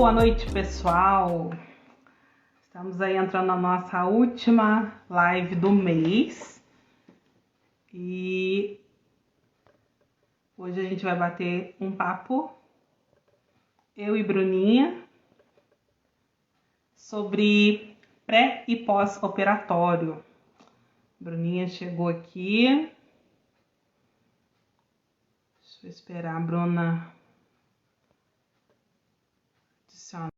Boa noite, pessoal. Estamos aí entrando na nossa última live do mês. E hoje a gente vai bater um papo, eu e Bruninha, sobre pré e pós-operatório. Bruninha chegou aqui. Deixa eu esperar a Bruna adicionar.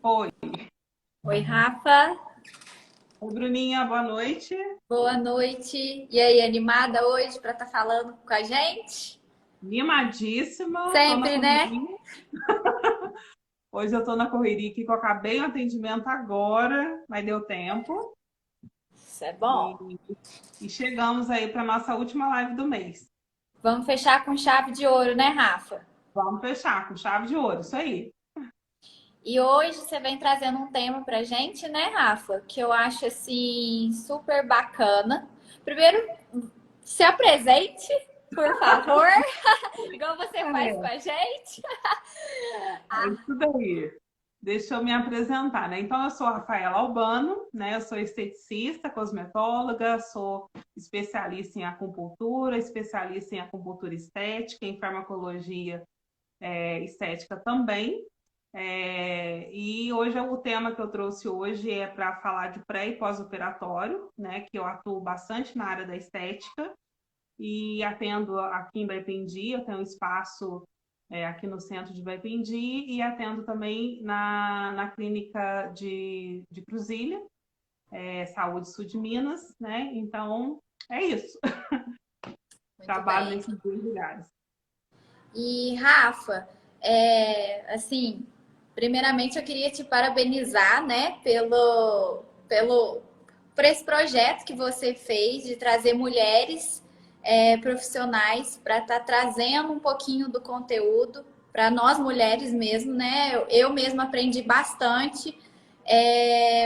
Oi. Oi, Rafa. Oi, Bruninha, boa noite. Boa noite. E aí, animada hoje para estar falando com a gente? Animadíssima, tô na Sempre, né? correria. Hoje eu tô na correria aqui, que eu acabei o atendimento agora, mas deu tempo. Isso é bom. E, e chegamos aí para nossa última live do mês. Vamos fechar com chave de ouro, né, Rafa? Vamos fechar com chave de ouro, isso aí. E hoje você vem trazendo um tema pra gente, né, Rafa? Que eu acho assim super bacana. Primeiro, se apresente, por favor, igual você faz com É, a gente. é isso daí. Deixa eu me apresentar, né? Então, eu sou a Rafaela Albano, né? Eu sou esteticista, cosmetóloga, sou especialista em acupuntura, especialista em acupuntura estética, em farmacologia estética também. E hoje o tema que eu trouxe hoje é para falar de pré e pós-operatório, né? Que eu atuo bastante na área da estética e atendo aqui em Baipendi, eu tenho um espaço aqui no centro de Baipendi e atendo também na clínica de Cruzília, Saúde Sul de Minas, né? Então, é isso. Muito Trabalho bem. nesses dois lugares. E Rafa, assim, primeiramente eu queria te parabenizar, né, por esse projeto que você fez de trazer mulheres profissionais para estar trazendo um pouquinho do conteúdo para nós mulheres mesmo, né? Eu mesma aprendi bastante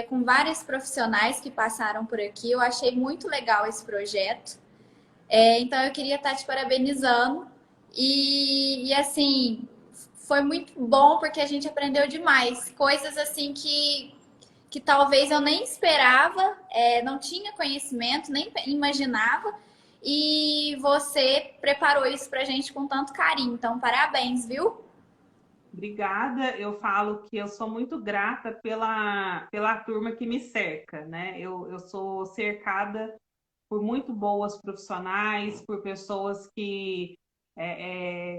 com vários profissionais que passaram por aqui. Eu achei muito legal esse projeto. Então eu queria estar te parabenizando. E assim, foi muito bom porque a gente aprendeu demais. Coisas assim que talvez eu nem esperava, não tinha conhecimento, nem imaginava. E você preparou isso pra gente com tanto carinho. Então, parabéns, viu? Obrigada. Eu falo que eu sou muito grata pela turma que me cerca, né? Eu sou cercada por muito boas profissionais, por pessoas que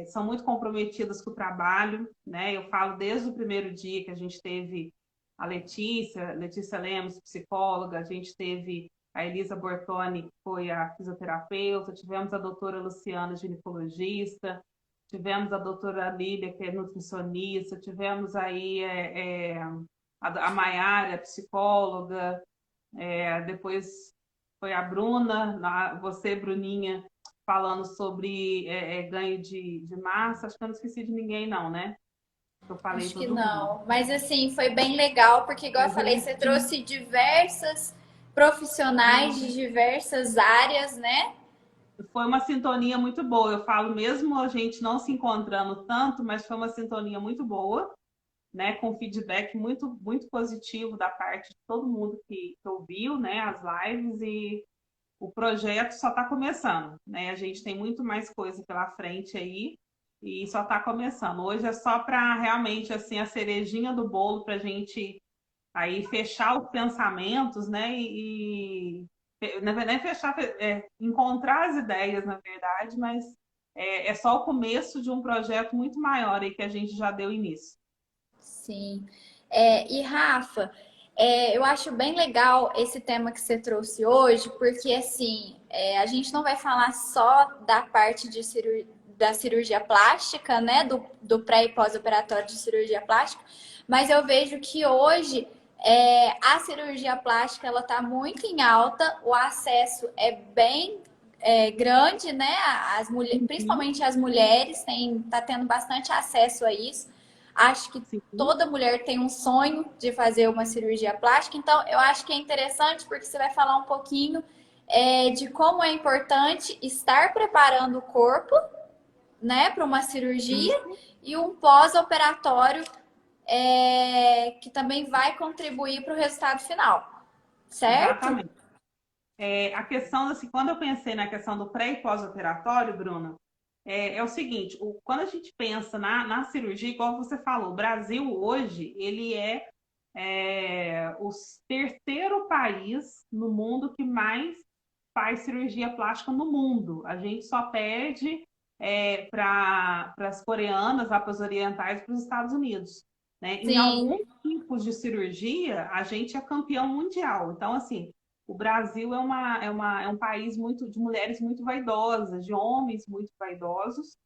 são muito comprometidas com o trabalho, né? Eu falo desde o primeiro dia que a gente teve a Letícia Lemos, psicóloga, a gente teve a Elisa Bortoni, que foi a fisioterapeuta, tivemos a doutora Luciana, ginecologista, tivemos a doutora Lília, que é nutricionista, tivemos aí a Maiara, psicóloga, depois foi a Bruna, você, Bruninha, falando sobre ganho de massa. Acho que eu não esqueci de ninguém, não, né? Eu falei Acho que todo mundo. não. Mas assim, foi bem legal, porque, igual eu Mas a falei, gente você trouxe diversas profissionais de diversas áreas, né? foi uma sintonia muito boa. Eu falo mesmo a gente não se encontrando tanto, mas foi uma sintonia muito boa, né? Com feedback muito, muito positivo da parte de todo mundo que ouviu, né? As lives e o projeto só está começando, né? A gente tem muito mais coisa pela frente aí e só está começando. Hoje é só para realmente assim a cerejinha do bolo para a gente aí fechar os pensamentos, né? Na verdade fechar, encontrar as ideias, na verdade, mas é só o começo de um projeto muito maior aí que a gente já deu início. Sim. E Rafa, eu acho bem legal esse tema que você trouxe hoje, porque assim, a gente não vai falar só da parte da cirurgia plástica, né? Do pré e pós-operatório de cirurgia plástica, mas eu vejo que hoje a cirurgia plástica ela está muito em alta, o acesso é bem grande, né? Uhum. Principalmente as mulheres tá tendo bastante acesso a isso. Acho que Sim. toda mulher tem um sonho de fazer uma cirurgia plástica, então eu acho que é interessante porque você vai falar um pouquinho de como é importante estar preparando o corpo, né, para uma cirurgia e um pós-operatório que também vai contribuir para o resultado final, certo? Exatamente. A questão, assim, quando eu pensei na questão do pré e pós-operatório, Bruna, é o seguinte, quando a gente pensa na cirurgia, igual você falou, o Brasil hoje, ele é o terceiro país no mundo que mais faz cirurgia plástica no mundo. A gente só perde para as coreanas, para os orientais, para os Estados Unidos. Né? Em Sim, alguns tipos de cirurgia, a gente é campeão mundial. Então, assim, o Brasil é um país muito de mulheres muito vaidosas, de homens muito vaidosos,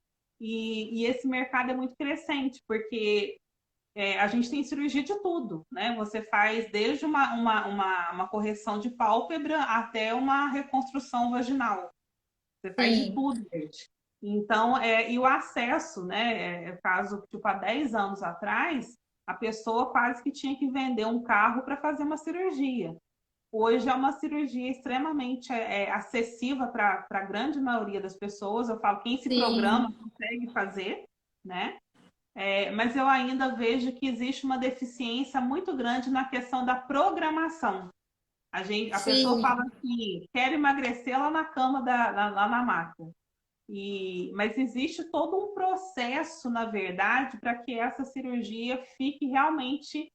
e esse mercado é muito crescente, porque a gente tem cirurgia de tudo, né? Você faz desde uma correção de pálpebra até uma reconstrução vaginal. Você faz de sim, tudo, gente. Então, e o acesso, né? Caso, tipo, há 10 anos atrás, a pessoa quase que tinha que vender um carro para fazer uma cirurgia. Hoje é uma cirurgia extremamente acessível para a grande maioria das pessoas. Eu falo, quem se programa sim, consegue fazer, né? Mas eu ainda vejo que existe uma deficiência muito grande na questão da programação. A pessoa sim, fala assim, quero emagrecer lá na cama, lá na maca. Mas existe todo um processo, na verdade, para que essa cirurgia fique realmente,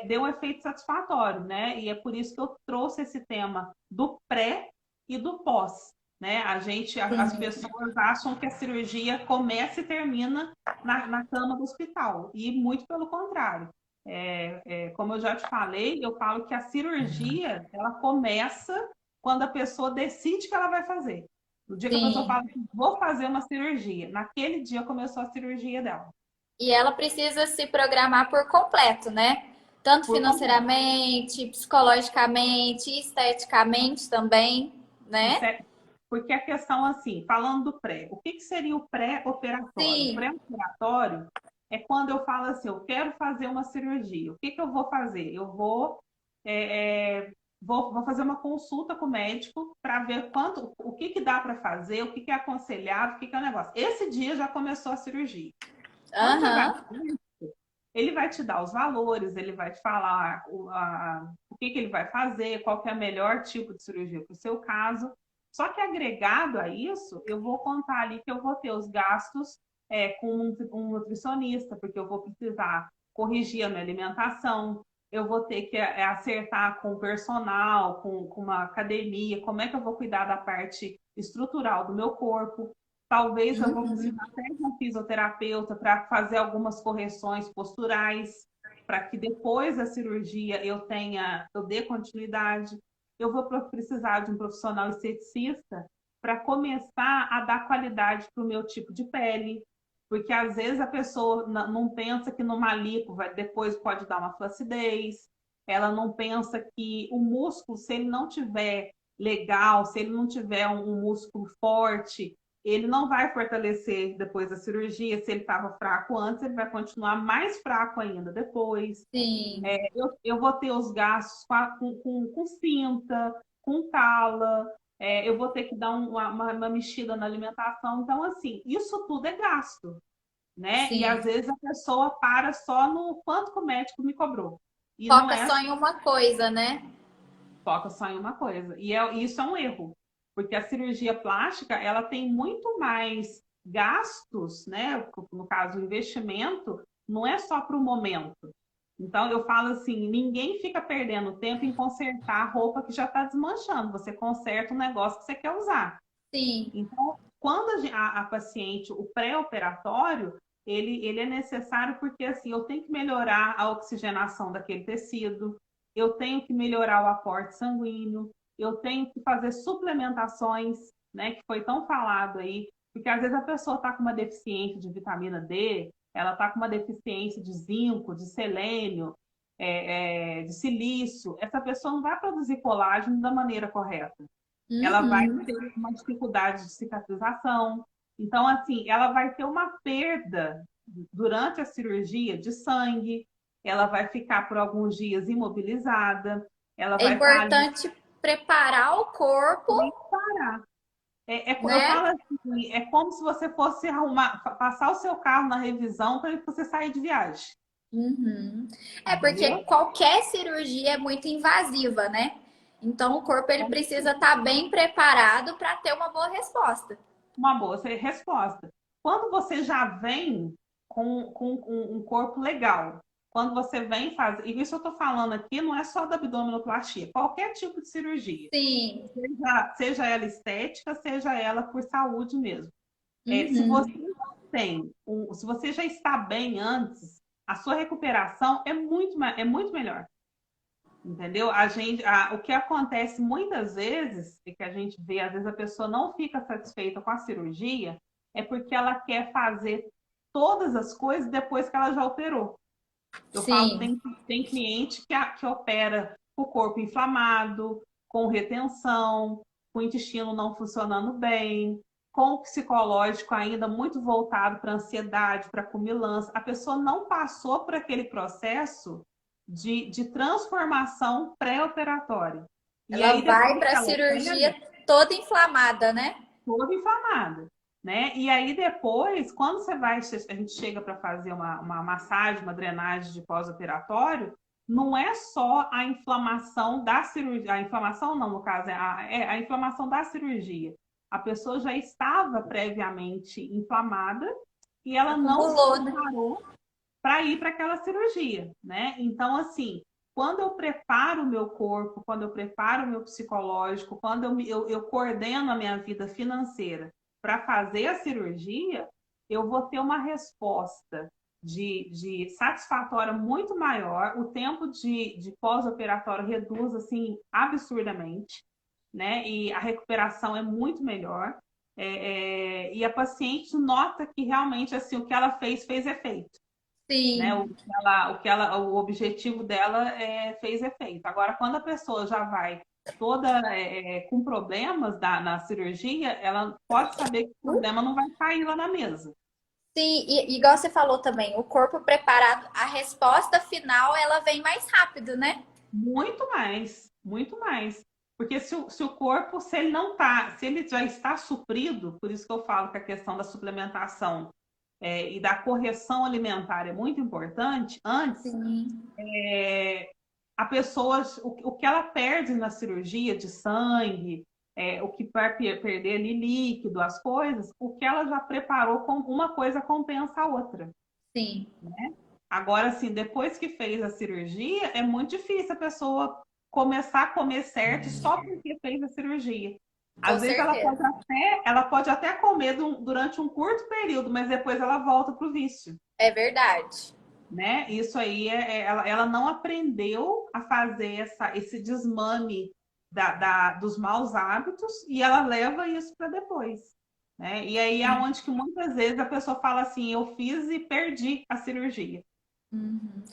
dê um efeito satisfatório, né? E é por isso que eu trouxe esse tema do pré e do pós. Né? As sim, pessoas acham que a cirurgia começa e termina na cama do hospital, e muito pelo contrário. Como eu já te falei, eu falo que a cirurgia ela começa quando a pessoa decide que ela vai fazer. No dia que a pessoa sim. fala que vou fazer uma cirurgia, naquele dia começou a cirurgia dela. E ela precisa se programar por completo, né? Tanto Por completo. financeiramente, psicologicamente, esteticamente também, Isso né? é porque a questão, assim, falando do pré, o que, que seria o pré-operatório? O Sim. pré-operatório é quando eu falo assim, eu quero fazer uma cirurgia. O que, que eu vou fazer? Eu vou fazer uma consulta com o médico para ver o que, que dá para fazer, o que, que é aconselhável, o que, que é o negócio. Esse dia já começou a cirurgia. Quando você vai Aham. ele vai te dar os valores, ele vai te falar o que, que ele vai fazer, qual que é o melhor tipo de cirurgia para o seu caso. Só que agregado a isso, eu vou contar ali que eu vou ter os gastos com um nutricionista, porque eu vou precisar corrigir a minha alimentação, eu vou ter que acertar com o personal, com uma academia, como é que eu vou cuidar da parte estrutural do meu corpo. Talvez eu vou precisar até de um fisioterapeuta para fazer algumas correções posturais, para que depois da cirurgia eu dê continuidade. Eu vou precisar de um profissional esteticista para começar a dar qualidade para o meu tipo de pele, porque às vezes a pessoa não pensa que numa lipo depois pode dar uma flacidez, ela não pensa que o músculo, se ele não tiver legal, se ele não tiver um músculo forte, ele não vai fortalecer depois da cirurgia. Se ele estava fraco antes, ele vai continuar mais fraco ainda depois. Sim. Eu vou ter os gastos com cinta, com cala, eu vou ter que dar uma mexida na alimentação. Então, assim, isso tudo é gasto, né? E Sim. às vezes a pessoa para só no quanto que o médico me cobrou. E não Foca é só em uma coisa, né? foca só em uma coisa. Isso é um erro, porque a cirurgia plástica ela tem muito mais gastos, né? No caso, o investimento não é só para o momento. Então, eu falo assim: ninguém fica perdendo tempo em consertar a roupa que já está desmanchando. Você conserta um negócio que você quer usar. Sim. Então, quando a paciente, o pré-operatório, ele é necessário porque assim, eu tenho que melhorar a oxigenação daquele tecido, eu tenho que melhorar o aporte sanguíneo, eu tenho que fazer suplementações, né, que foi tão falado aí, porque às vezes a pessoa está com uma deficiência de vitamina D, ela está com uma deficiência de zinco, de selênio, de silício, essa pessoa não vai produzir colágeno da maneira correta, ela vai Uhum. ter uma dificuldade de cicatrização. Então, assim, ela vai ter uma perda durante a cirurgia de sangue, ela vai ficar por alguns dias imobilizada, ela É vai estar ali. importante. preparar o corpo, Preparar. Eu né? falo assim, é como se você fosse arrumar, passar o seu carro na revisão para você sair de viagem. Uhum. É porque Entendeu? qualquer cirurgia é muito invasiva, né? Então o corpo ele precisa estar bem preparado para ter uma boa resposta. Uma boa resposta. Quando você já vem com um corpo legal, quando você vem fazer, e isso eu estou falando aqui não é só da abdominoplastia, qualquer tipo de cirurgia, Sim. seja ela estética, seja ela por saúde mesmo. Se você Uhum. não tem, se você já está bem antes, a sua recuperação é muito melhor. Entendeu? O que acontece muitas vezes, e que a gente vê, às vezes a pessoa não fica satisfeita com a cirurgia, é porque ela quer fazer todas as coisas depois que ela já operou. Eu falo que Sim. tem cliente que opera com o corpo inflamado, com retenção, com o intestino não funcionando bem, com o psicológico ainda muito voltado para ansiedade, para comilança. A pessoa não passou por aquele processo de transformação pré-operatória. E Ela aí, vai depois para que a ela cirurgia opera, toda inflamada, né? toda inflamada. Né? E aí depois, quando a gente chega para fazer uma massagem, uma drenagem de pós-operatório, não é só a inflamação da cirurgia, a inflamação não, no caso, a inflamação da cirurgia. A pessoa já estava previamente inflamada e ela não se Acumulou, né? preparou para ir para aquela cirurgia, né? Então, assim, quando eu preparo o meu corpo, quando eu preparo o meu psicológico, quando eu coordeno a minha vida financeira para fazer a cirurgia, eu vou ter uma resposta de satisfatória muito maior, o tempo de pós-operatório reduz assim absurdamente, né? E a recuperação é muito melhor. E a paciente nota que realmente assim o que ela fez efeito, né? Sim, O objetivo dela fez efeito. Agora, quando a pessoa já vai toda com problemas na cirurgia, ela pode saber que o problema não vai cair lá na mesa. sim, e igual você falou também, o corpo preparado, a resposta final ela vem mais rápido, né? Muito mais, muito mais. Porque se o corpo, se ele não tá, se ele já está suprido, por isso que eu falo que a questão da suplementação e da correção alimentar é muito importante, antes Sim, a pessoa, o que ela perde na cirurgia de sangue, o que vai perder ali líquido, as coisas, o que ela já preparou, com uma coisa compensa a outra. sim, Agora, assim, depois que fez a cirurgia, é muito difícil a pessoa começar a comer certo só porque fez a cirurgia. com Às vezes certeza. ela pode até comer durante um curto período, mas depois ela volta para o vício. É verdade. Né? Isso aí ela não aprendeu a fazer esse desmame dos maus hábitos e ela leva isso para depois. Né? E aí é onde que muitas vezes a pessoa fala assim, eu fiz e perdi a cirurgia. Uhum.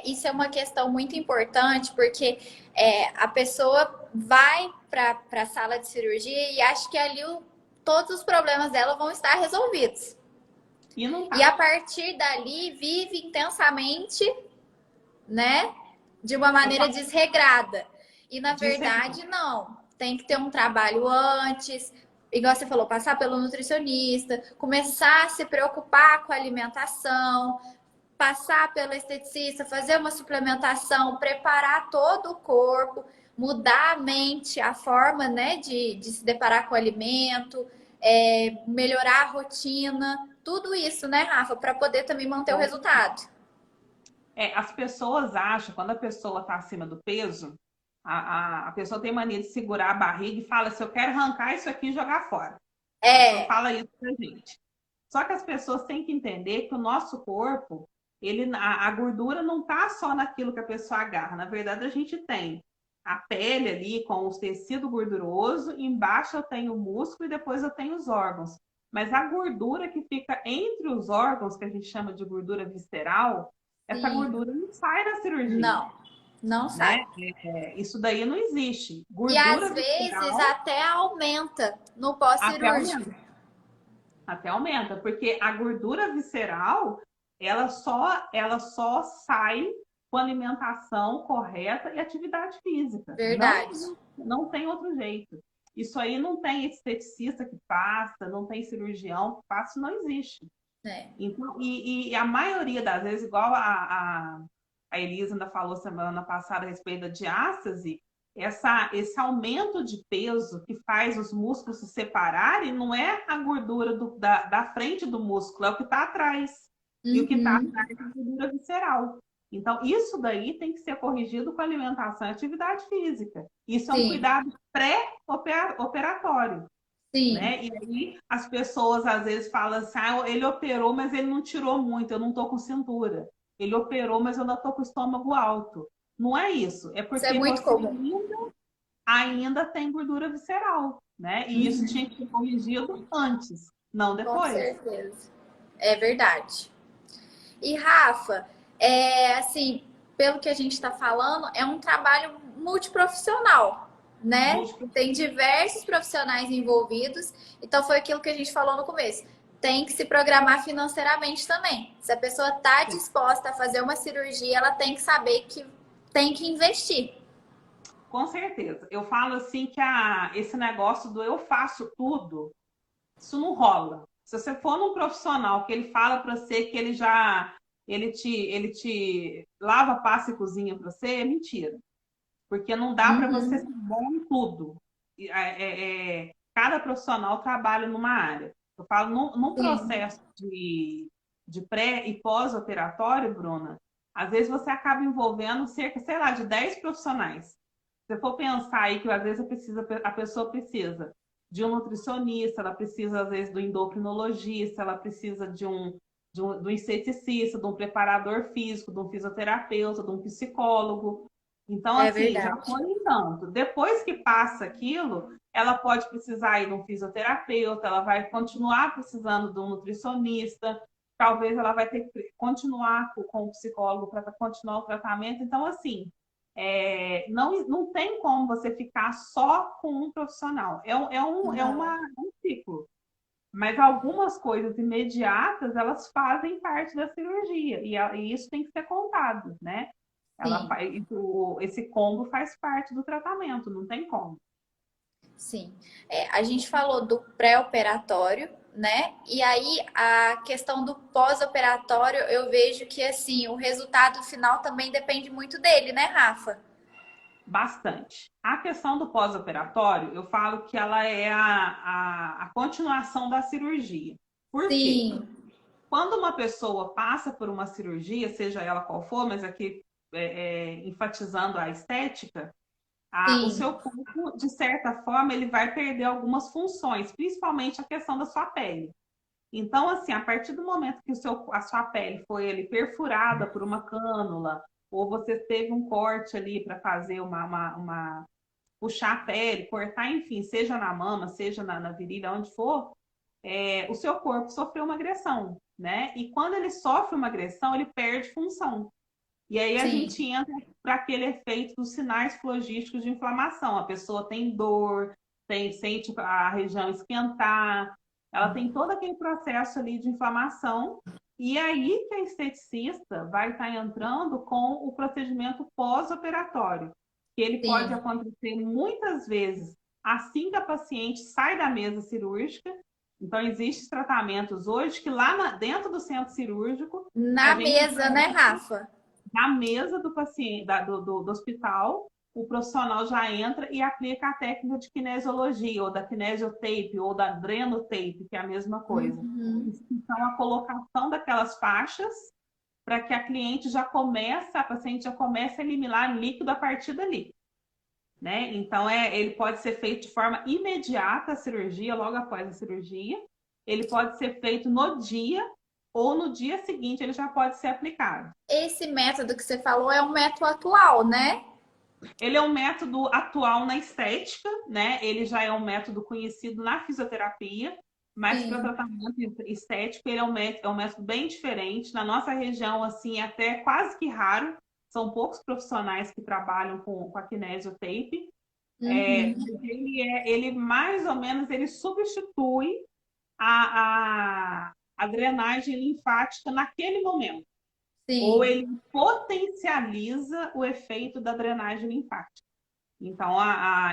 Isso é uma questão muito importante, porque a pessoa vai para a sala de cirurgia e acha que ali todos os problemas dela vão estar resolvidos. E não E a tá. partir dali vive intensamente, né? De uma Eu maneira falo desregrada. E na disso aqui. verdade, não. Tem que ter um trabalho antes, igual você falou, passar pelo nutricionista, começar a se preocupar com a alimentação, passar pelo esteticista, fazer uma suplementação, preparar todo o corpo, mudar a mente, a forma, né, de se deparar com o alimento, melhorar a rotina, tudo isso, né, Rafa, para poder também manter o resultado. As pessoas acham, quando a pessoa está acima do peso, a pessoa tem mania de segurar a barriga e fala: se eu quero arrancar isso aqui e jogar fora. A pessoa É, fala isso pra gente. Só que as pessoas têm que entender que o nosso corpo, a gordura não está só naquilo que a pessoa agarra. Na verdade, a gente tem a pele ali com o tecido gorduroso, embaixo eu tenho o músculo e depois eu tenho os órgãos. Mas a gordura que fica entre os órgãos, que a gente chama de gordura visceral, essa sim, gordura não sai da cirurgia, não, não né? sai. Isso daí não existe. E às Gordura vezes visceral até aumenta no até pós-cirúrgico. aumenta. Até aumenta, porque a gordura visceral, ela só sai com alimentação correta e atividade física. Verdade. Não tem outro jeito. Isso aí não tem esteticista que passa, não tem cirurgião que passa, não existe. É. Então, e a maioria das vezes, igual a Elisa ainda falou semana passada a respeito da diástase, esse aumento de peso que faz os músculos se separarem não é a gordura da frente do músculo, é o que está atrás. E o que está atrás é a gordura visceral. Então, isso daí tem que ser corrigido com alimentação e atividade física. Isso é um Sim, cuidado pré-operatório. sim. Né? E aí as pessoas às vezes falam assim, ah, ele operou, mas ele não tirou muito, eu não estou com cintura. Ele operou, mas eu não estou com o estômago alto. Não é isso, é Isso é porque muito você comum. ainda tem gordura visceral, né? E isso tinha que ser corrigido antes, não Com depois. certeza. É verdade. E Rafa, assim, pelo que a gente está falando, é um trabalho multiprofissional, né? Tem diversos profissionais envolvidos. Então foi aquilo que a gente falou no começo. Tem que se programar financeiramente também. Se a pessoa está disposta a fazer uma cirurgia, ela tem que saber que tem que investir. Com certeza. Eu falo assim que esse negócio do eu faço tudo, isso não rola. Se você for num profissional que ele fala para você que ele te lava, passa e cozinha para você, é mentira. Porque não dá para você ser bom em tudo. Cada profissional trabalha numa área. Eu falo, num Sim, processo de pré e pós-operatório, Bruna, às vezes você acaba envolvendo cerca, sei lá, de 10 profissionais. Se você for pensar aí que às vezes a pessoa precisa de um nutricionista, ela precisa, às vezes, do endocrinologista, ela precisa de um esteticista, de um preparador físico, de um fisioterapeuta, de um psicólogo. Então, é assim, já verdade. foi um tanto. Depois que passa aquilo, ela pode precisar ir de um fisioterapeuta, ela vai continuar precisando de um nutricionista, talvez ela vai ter que continuar com o psicólogo para continuar o tratamento. Então, assim, não tem como você ficar só com um profissional. Não. É um ciclo. Mas algumas coisas imediatas, elas fazem parte da cirurgia. E isso tem que ser contado, né? Sim. Esse combo faz parte do tratamento, não tem como. Sim. A gente falou do pré-operatório, né? E aí a questão do pós-operatório, eu vejo que assim, o resultado final também depende muito dele, né, Rafa? Bastante. A questão do pós-operatório, eu falo que ela é a continuação da cirurgia. Por quê? Sim, Quando uma pessoa passa por uma cirurgia, seja ela qual for, mas aqui enfatizando a estética, o sim, seu corpo, de certa forma, ele vai perder algumas funções, principalmente a questão da sua pele. Então, assim, a partir do momento que a sua pele foi ali perfurada por uma cânula, ou você teve um corte ali para fazer puxar a pele, cortar, enfim, seja na mama, seja na virilha, onde for, o seu corpo sofreu uma agressão, né? E quando ele sofre uma agressão, ele perde função. E aí a gente sim. entra para aquele efeito dos sinais flogísticos de inflamação. A pessoa tem dor, sente a região esquentar, ela tem todo aquele processo ali de inflamação. E aí que a esteticista vai estar entrando com o procedimento pós-operatório, que ele pode Sim. acontecer muitas vezes assim que a paciente sai da mesa cirúrgica. Então, existem tratamentos hoje que dentro do centro cirúrgico, a Na gente mesa, né, Rafa? na mesa do paciente, do hospital, o profissional já entra e aplica a técnica de kinesiologia, ou da kinesiotape, ou da drenotape, que é a mesma coisa. Uhum. Então, a colocação daquelas faixas para que a paciente já comece a eliminar líquido a partir dali. Né? Então, ele pode ser feito de forma imediata a cirurgia, logo após a cirurgia. Ele pode ser feito no dia ou no dia seguinte ele já pode ser aplicado. Esse método que você falou é um método atual, né? Ele é um método atual na estética, né? Ele já é um método conhecido na fisioterapia, mas para Sim. tratamento estético ele é um método bem diferente. Na nossa região, assim, é até quase que raro. São poucos profissionais que trabalham com a kinesiotape. Uhum. Ele mais ou menos ele substitui a drenagem linfática naquele momento. ou Sim. ele potencializa o efeito da drenagem linfática. Então,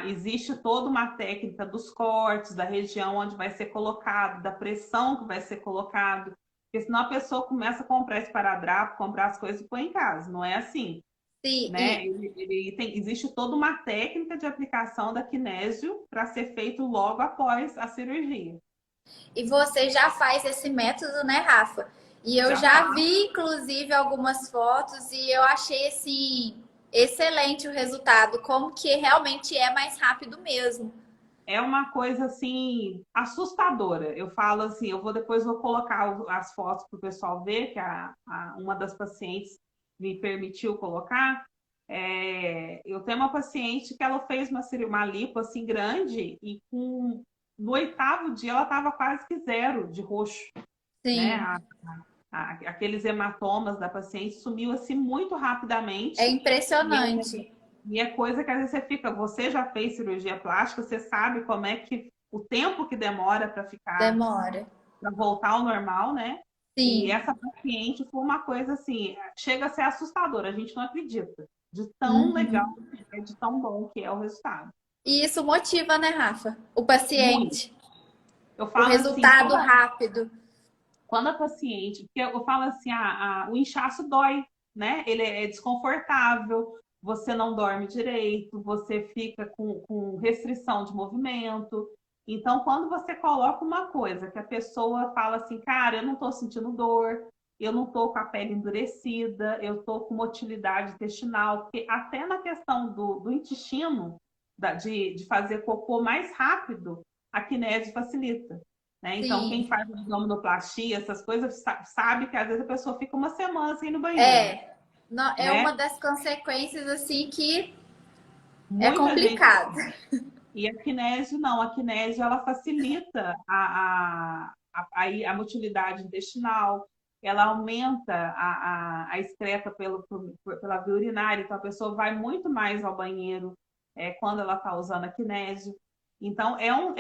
existe toda uma técnica dos cortes, da região onde vai ser colocado, da pressão que vai ser colocado, porque senão a pessoa começa a comprar esparadrapo, comprar as coisas e põe em casa. Não é assim, Sim, né? Existe toda uma técnica de aplicação da kinésio para ser feito logo após a cirurgia. e você já faz esse método, né, Rafa? E eu Já já faz. vi, inclusive, algumas fotos e eu achei, assim, excelente o resultado, como que realmente é mais rápido mesmo. É uma coisa assim assustadora. Eu falo assim, depois vou colocar as fotos para o pessoal ver, que uma das pacientes me permitiu colocar. Eu tenho uma paciente que ela fez uma lipo assim grande e no oitavo dia ela estava quase que zero de roxo, né? Sim, Aqueles hematomas da paciente sumiu assim muito é rapidamente. E impressionante. é coisa que às vezes você já fez cirurgia plástica, você sabe como é que o tempo que demora para ficar, Demora. para voltar ao normal, né? E Sim. essa paciente foi uma coisa assim, chega a ser assustadora, a gente não acredita de tão legal, Uhum. de tão bom que é o resultado. E isso motiva, né, Rafa? O Muito. paciente. Eu O falo assim, resultado rápido. quando a paciente, porque eu falo assim, o inchaço dói, né? Ele é desconfortável, você não dorme direito, você fica com restrição de movimento. Então, quando você coloca uma coisa que a pessoa fala assim, cara, eu não estou sentindo dor, eu não estou com a pele endurecida, eu estou com motilidade intestinal, porque até na questão do intestino, de fazer cocô mais rápido, a kinese facilita. Né? Então, quem Sim. faz abdominoplastia, essas coisas, sabe que às vezes a pessoa fica uma semana sem ir no banheiro, É. É né? uma das consequências, assim, que é Muita gente. complicado. E a kinésio, não. A kinésio, ela facilita a motilidade intestinal, ela aumenta a excreta pela via urinária, então a pessoa vai muito mais ao banheiro quando ela está usando a kinésio. Então, eu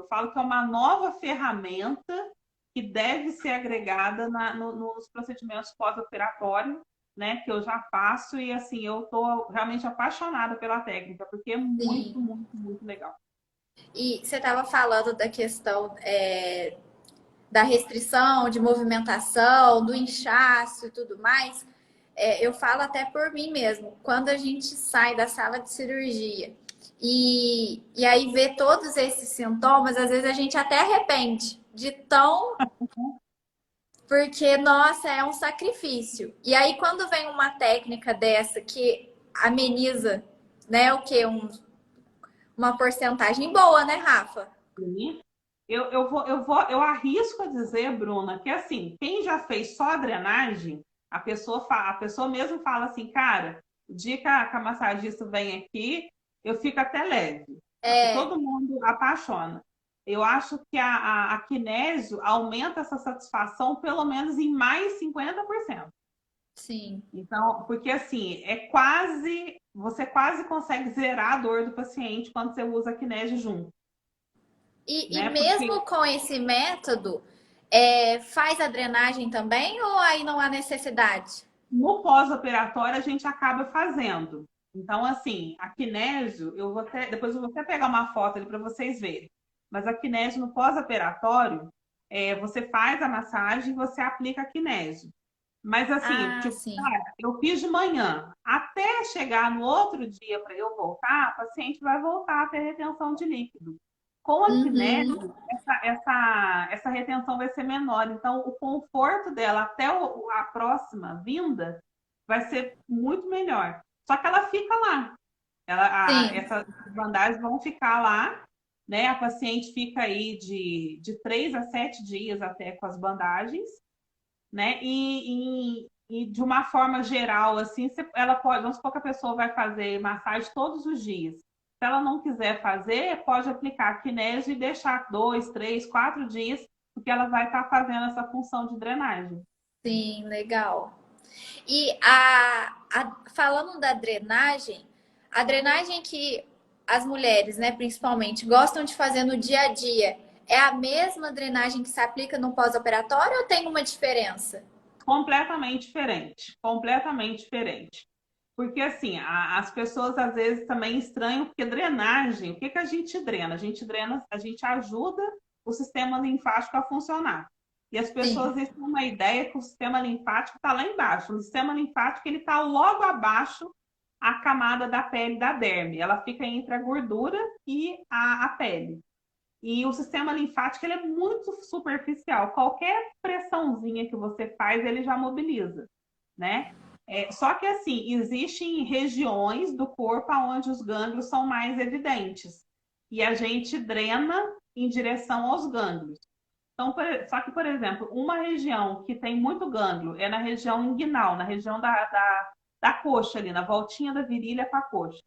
falo que é uma nova ferramenta que deve ser agregada nos procedimentos pós-operatórios, né, que eu já faço e assim, eu tô realmente apaixonada pela técnica, porque é muito, Sim. muito, muito legal. E você estava falando da questão da restrição de movimentação, do inchaço e tudo mais. Eu falo até por mim mesmo. Quando a gente sai da sala de cirurgia e aí vê todos esses sintomas, às vezes a gente até arrepende de tão. Porque, nossa, é um sacrifício. E aí, quando vem uma técnica dessa que ameniza, né, o que? Uma porcentagem boa, né, Rafa? Eu arrisco a dizer, Bruna, que assim, quem já fez só a drenagem, a pessoa mesmo fala assim, cara, o dia que a massagista vem aqui, eu fico até leve. É, Todo mundo apaixona. Eu acho que a kinésio aumenta essa satisfação pelo menos em mais 50%. sim. Então, porque assim, você quase consegue zerar a dor do paciente quando você usa a kinésio junto, E né? Porque mesmo com esse método, faz a drenagem também ou aí não há necessidade? no pós-operatório a gente acaba fazendo. Então, assim, a kinésio, depois eu vou até pegar uma foto ali para vocês verem. Mas a kinésio no pós-operatório, você faz a massagem e você aplica a kinésio. Mas assim, Ah, tipo, sim. cara, eu fiz de manhã, até chegar no outro dia para eu voltar, a paciente vai voltar a ter retenção de líquido. Com a Uhum. kinésio, essa retenção vai ser menor. Então, o conforto dela até a próxima vinda vai ser muito melhor. Só que ela fica lá. Sim, Essas bandagens vão ficar lá, né? A paciente fica aí de 3 a 7 dias até com as bandagens, né? E de uma forma geral, assim, ela pode, vamos supor que a pessoa vai fazer massagem todos os dias. Se ela não quiser fazer, pode aplicar kinésio e deixar 2, 3, 4 dias, porque ela vai estar fazendo essa função de drenagem. sim, legal. E falando da drenagem, a drenagem que as mulheres, né, principalmente, gostam de fazer no dia a dia, é a mesma drenagem que se aplica no pós-operatório ou tem uma diferença? Completamente diferente, completamente diferente. Porque, assim, as pessoas às vezes também estranham, porque drenagem, o que que a gente drena? A gente ajuda o sistema linfático a funcionar. E as pessoas Sim. têm uma ideia que o sistema linfático está lá embaixo. O sistema linfático ele está logo abaixo a camada da pele da derme. Ela fica entre a gordura e a pele. E o sistema linfático ele é muito superficial. Qualquer pressãozinha que você faz, ele já mobiliza, né? Só que assim, existem regiões do corpo onde os gânglios são mais evidentes. E a gente drena em direção aos gânglios. Então, só que, por exemplo, uma região que tem muito gânglio é na região inguinal, na região da coxa ali, na voltinha da virilha com a coxa.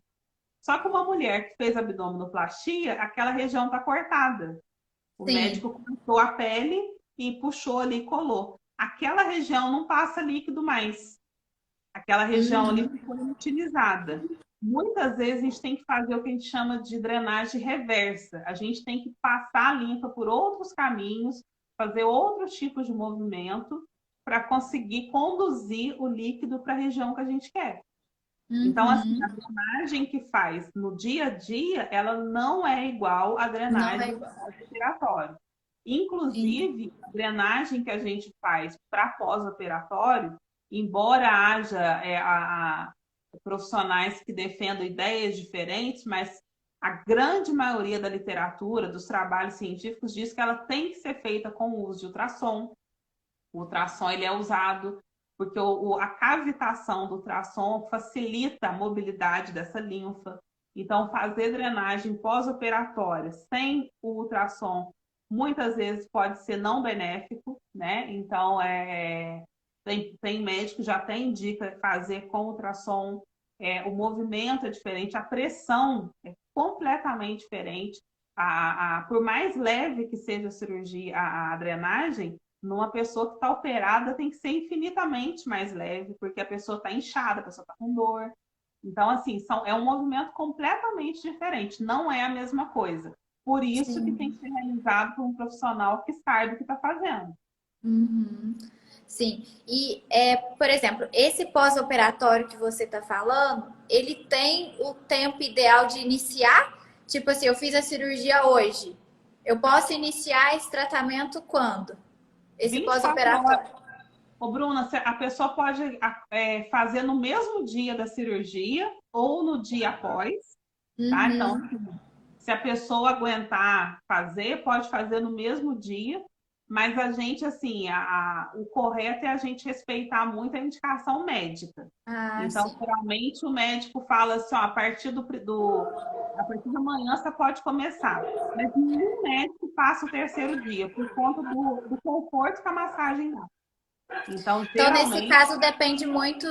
Só que uma mulher que fez abdominoplastia, aquela região está cortada. O Sim. médico cortou a pele e puxou ali e colou. Aquela região não passa líquido mais. Aquela região ali Uhum. ficou inutilizada. Muitas vezes a gente tem que fazer o que a gente chama de drenagem reversa. A gente tem que passar a linfa por outros caminhos, fazer outros tipos de movimento para conseguir conduzir o líquido para a região que a gente quer. Então, assim, a Uhum. drenagem que faz no dia a dia, ela não é igual à Não é drenagem igual. pós-operatório. Entendi. Inclusive, a drenagem que a gente faz para pós-operatório, embora haja profissionais que defendam ideias diferentes, mas a grande maioria da literatura, dos trabalhos científicos, diz que ela tem que ser feita com o uso de ultrassom. O ultrassom ele é usado porque a cavitação do ultrassom facilita a mobilidade dessa linfa. Então, fazer drenagem pós-operatória sem o ultrassom muitas vezes pode ser não benéfico, né? Então, tem médico que já até indica fazer com ultrassom. O movimento é diferente, a pressão é completamente diferente. Por mais leve que seja a cirurgia, a drenagem, numa pessoa que está operada tem que ser infinitamente mais leve, porque a pessoa está inchada, a pessoa está com dor. Então, assim, é um movimento completamente diferente, não é a mesma coisa. Por isso que tem Sim. que ser realizado por um profissional que saiba o que está fazendo. Uhum. Sim. E, por exemplo, esse pós-operatório que você está falando, ele tem o tempo ideal de iniciar? Tipo assim, eu fiz a cirurgia hoje. Eu posso iniciar esse tratamento quando? Esse 24 horas. pós-operatório. Ô, Bruna, a pessoa pode fazer no mesmo dia da cirurgia ou no dia após, tá? Então, Uhum. se a pessoa aguentar fazer, pode fazer no mesmo dia, mas a gente, assim, o correto é a gente respeitar muito a indicação médica. Ah, Então, sim. geralmente, o médico fala assim, ó, a partir da manhã você pode começar. Mas nenhum médico passa o terceiro dia, por conta do conforto que a massagem dá. Então, Então, nesse geralmente, caso, depende muito,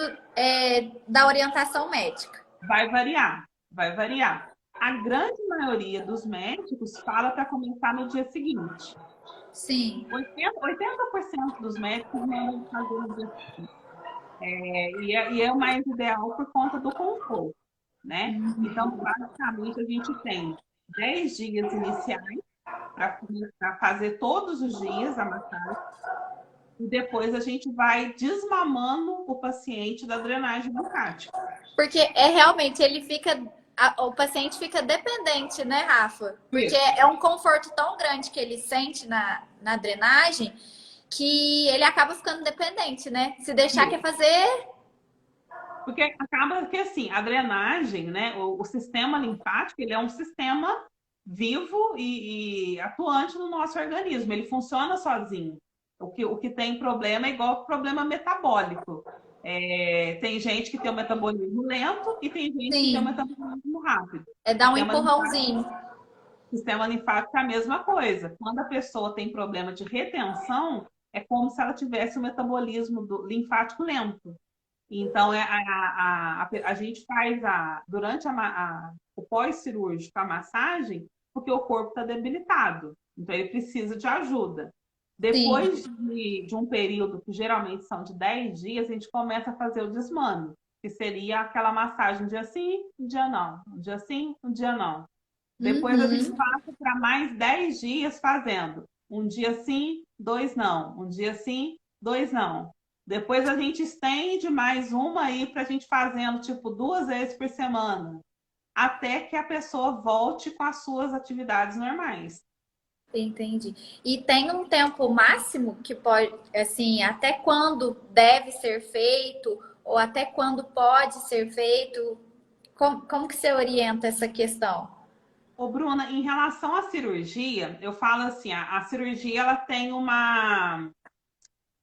da orientação médica. vai variar, vai variar. A grande maioria dos médicos fala para começar no dia seguinte. Sim. 80% dos médicos mandam fazer no dia seguinte. E é o mais ideal por conta do conforto, né? Então, basicamente, a gente tem 10 dias iniciais para fazer todos os dias a massagem. E depois a gente vai desmamando o paciente da drenagem linfática. Porque realmente ele fica. O paciente fica dependente, né, Rafa? Porque Isso. é um conforto tão grande que ele sente na drenagem que ele acaba ficando dependente, né? Se deixar quer Isso. fazer. Porque acaba que assim, a drenagem, né, o sistema linfático, ele é um sistema vivo e atuante no nosso organismo, ele funciona sozinho. O que tem problema é igual problema metabólico. Tem gente que tem um metabolismo lento e tem gente que tem um Sim, metabolismo rápido. é dar um empurrãozinho. Sistema linfático é a mesma coisa. Quando a pessoa tem problema de retenção, é como se ela tivesse o metabolismo linfático lento. Então, a gente faz durante o pós-cirúrgico a massagem, porque o corpo está debilitado. Então, ele precisa de ajuda. Sim. Depois de um período, que geralmente são de 10 dias, a gente começa a fazer o desmame, que seria aquela massagem um dia sim, um dia não. Um dia sim, um dia não. Depois a gente Uhum. passa para mais 10 dias fazendo. Um dia sim, dois não. Um dia sim, dois não. Depois a gente estende mais uma aí para a gente fazendo tipo 2 vezes por semana, até que a pessoa volte com as suas atividades normais. Entendi. E tem um tempo máximo que pode, assim, até quando deve ser feito ou até quando pode ser feito? Como que você orienta essa questão? Ô, Bruna, em relação à cirurgia, eu falo assim, a cirurgia ela tem uma,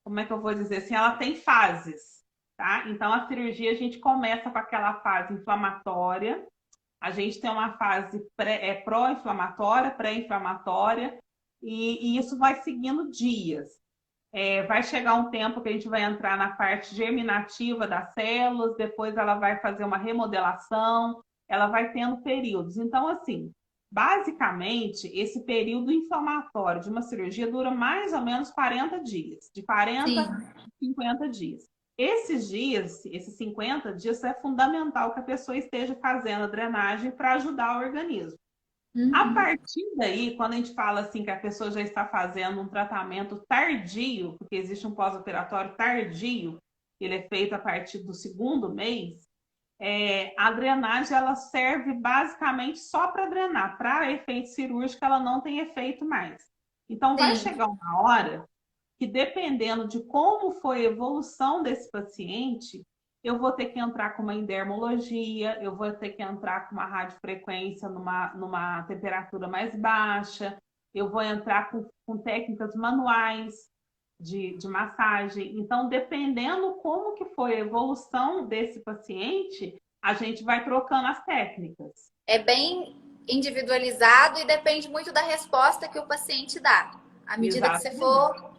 como é que eu vou dizer assim, ela tem fases, tá? Então a cirurgia a gente começa com aquela fase inflamatória, a gente tem uma fase pró-inflamatória, pré-inflamatória, e isso vai seguindo dias. Vai chegar um tempo que a gente vai entrar na parte germinativa das células, depois ela vai fazer uma remodelação, ela vai tendo períodos. Então, assim, basicamente, esse período inflamatório de uma cirurgia dura mais ou menos 40 dias, de 40 Sim. a 50 dias. Esses dias, esses 50 dias, é fundamental que a pessoa esteja fazendo a drenagem para ajudar o organismo. A Uhum. partir daí, quando a gente fala assim que a pessoa já está fazendo um tratamento tardio, porque existe um pós-operatório tardio, ele é feito a partir do segundo mês, a drenagem ela serve basicamente só para drenar, para efeito cirúrgico ela não tem efeito mais. Então vai Sim. chegar uma hora que dependendo de como foi a evolução desse paciente, eu vou ter que entrar com uma endermologia, eu vou ter que entrar com uma radiofrequência numa temperatura mais baixa, eu vou entrar com técnicas manuais de massagem. Então, dependendo como que foi a evolução desse paciente, a gente vai trocando as técnicas. É bem individualizado e depende muito da resposta que o paciente dá. À medida que você Exatamente. for.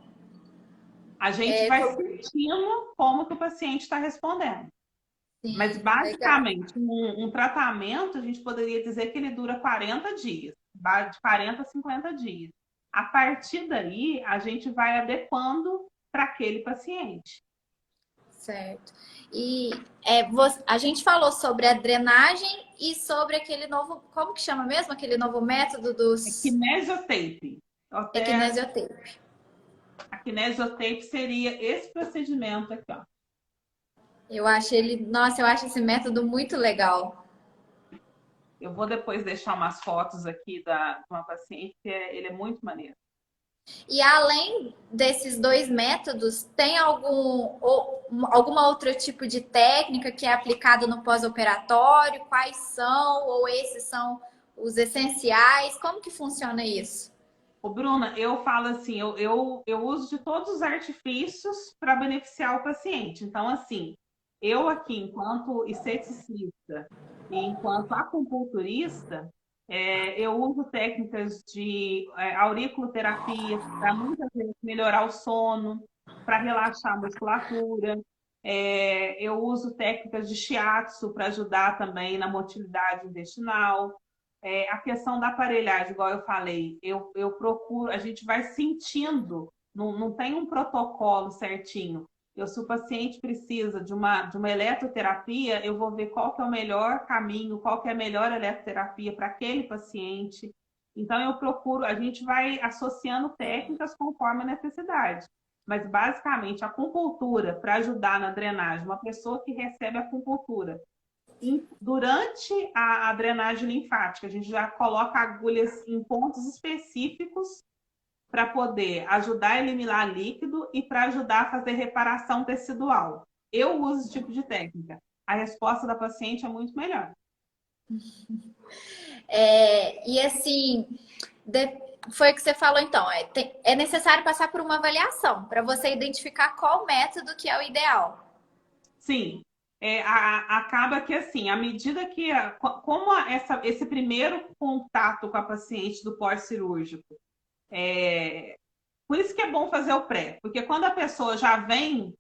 A gente vai sentindo como que o paciente está respondendo. Mas, Sim, legal. basicamente, um tratamento, a gente poderia dizer que ele dura 40 dias, de 40 a 50 dias. A partir daí, a gente vai adequando para aquele paciente. Certo. E a gente falou sobre a drenagem e sobre aquele novo, como que chama mesmo? Aquele novo método É dos kinesiotape. Até equinesiotape. a kinesiotape seria esse procedimento aqui, ó. Eu acho ele, nossa, eu acho esse método muito legal. Eu vou depois deixar umas fotos aqui de uma paciente, que ele é muito maneiro. E além desses dois métodos, tem alguma outro tipo de técnica que é aplicada no pós-operatório? Quais são? Ou esses são os essenciais? Como que funciona isso? Ô, Bruna, eu falo assim, eu uso de todos os artifícios para beneficiar o paciente. Então, assim, eu aqui, enquanto esteticista e enquanto acupunturista, eu uso técnicas de auriculoterapia para muitas vezes melhorar o sono, para relaxar a musculatura. Eu uso técnicas de shiatsu para ajudar também na motilidade intestinal. A questão da aparelhagem, igual eu falei, eu procuro, a gente vai sentindo, não tem um protocolo certinho. Se o paciente precisa de uma eletroterapia, eu vou ver qual que é o melhor caminho, qual que é a melhor eletroterapia para aquele paciente. Então, eu procuro, a gente vai associando técnicas conforme a necessidade. Mas, basicamente, a acupuntura, para ajudar na drenagem, uma pessoa que recebe acupuntura durante a drenagem linfática, a gente já coloca agulhas em pontos específicos para poder ajudar a eliminar líquido e para ajudar a fazer reparação tecidual. Eu uso esse tipo de técnica. A resposta da paciente é muito melhor. E assim, foi o que você falou então. É necessário passar por uma avaliação para você identificar qual método que é o ideal. Sim, acaba que assim, à medida que esse primeiro contato com a paciente do pós-cirúrgico, por isso que é bom fazer o pré, porque quando a pessoa já vem,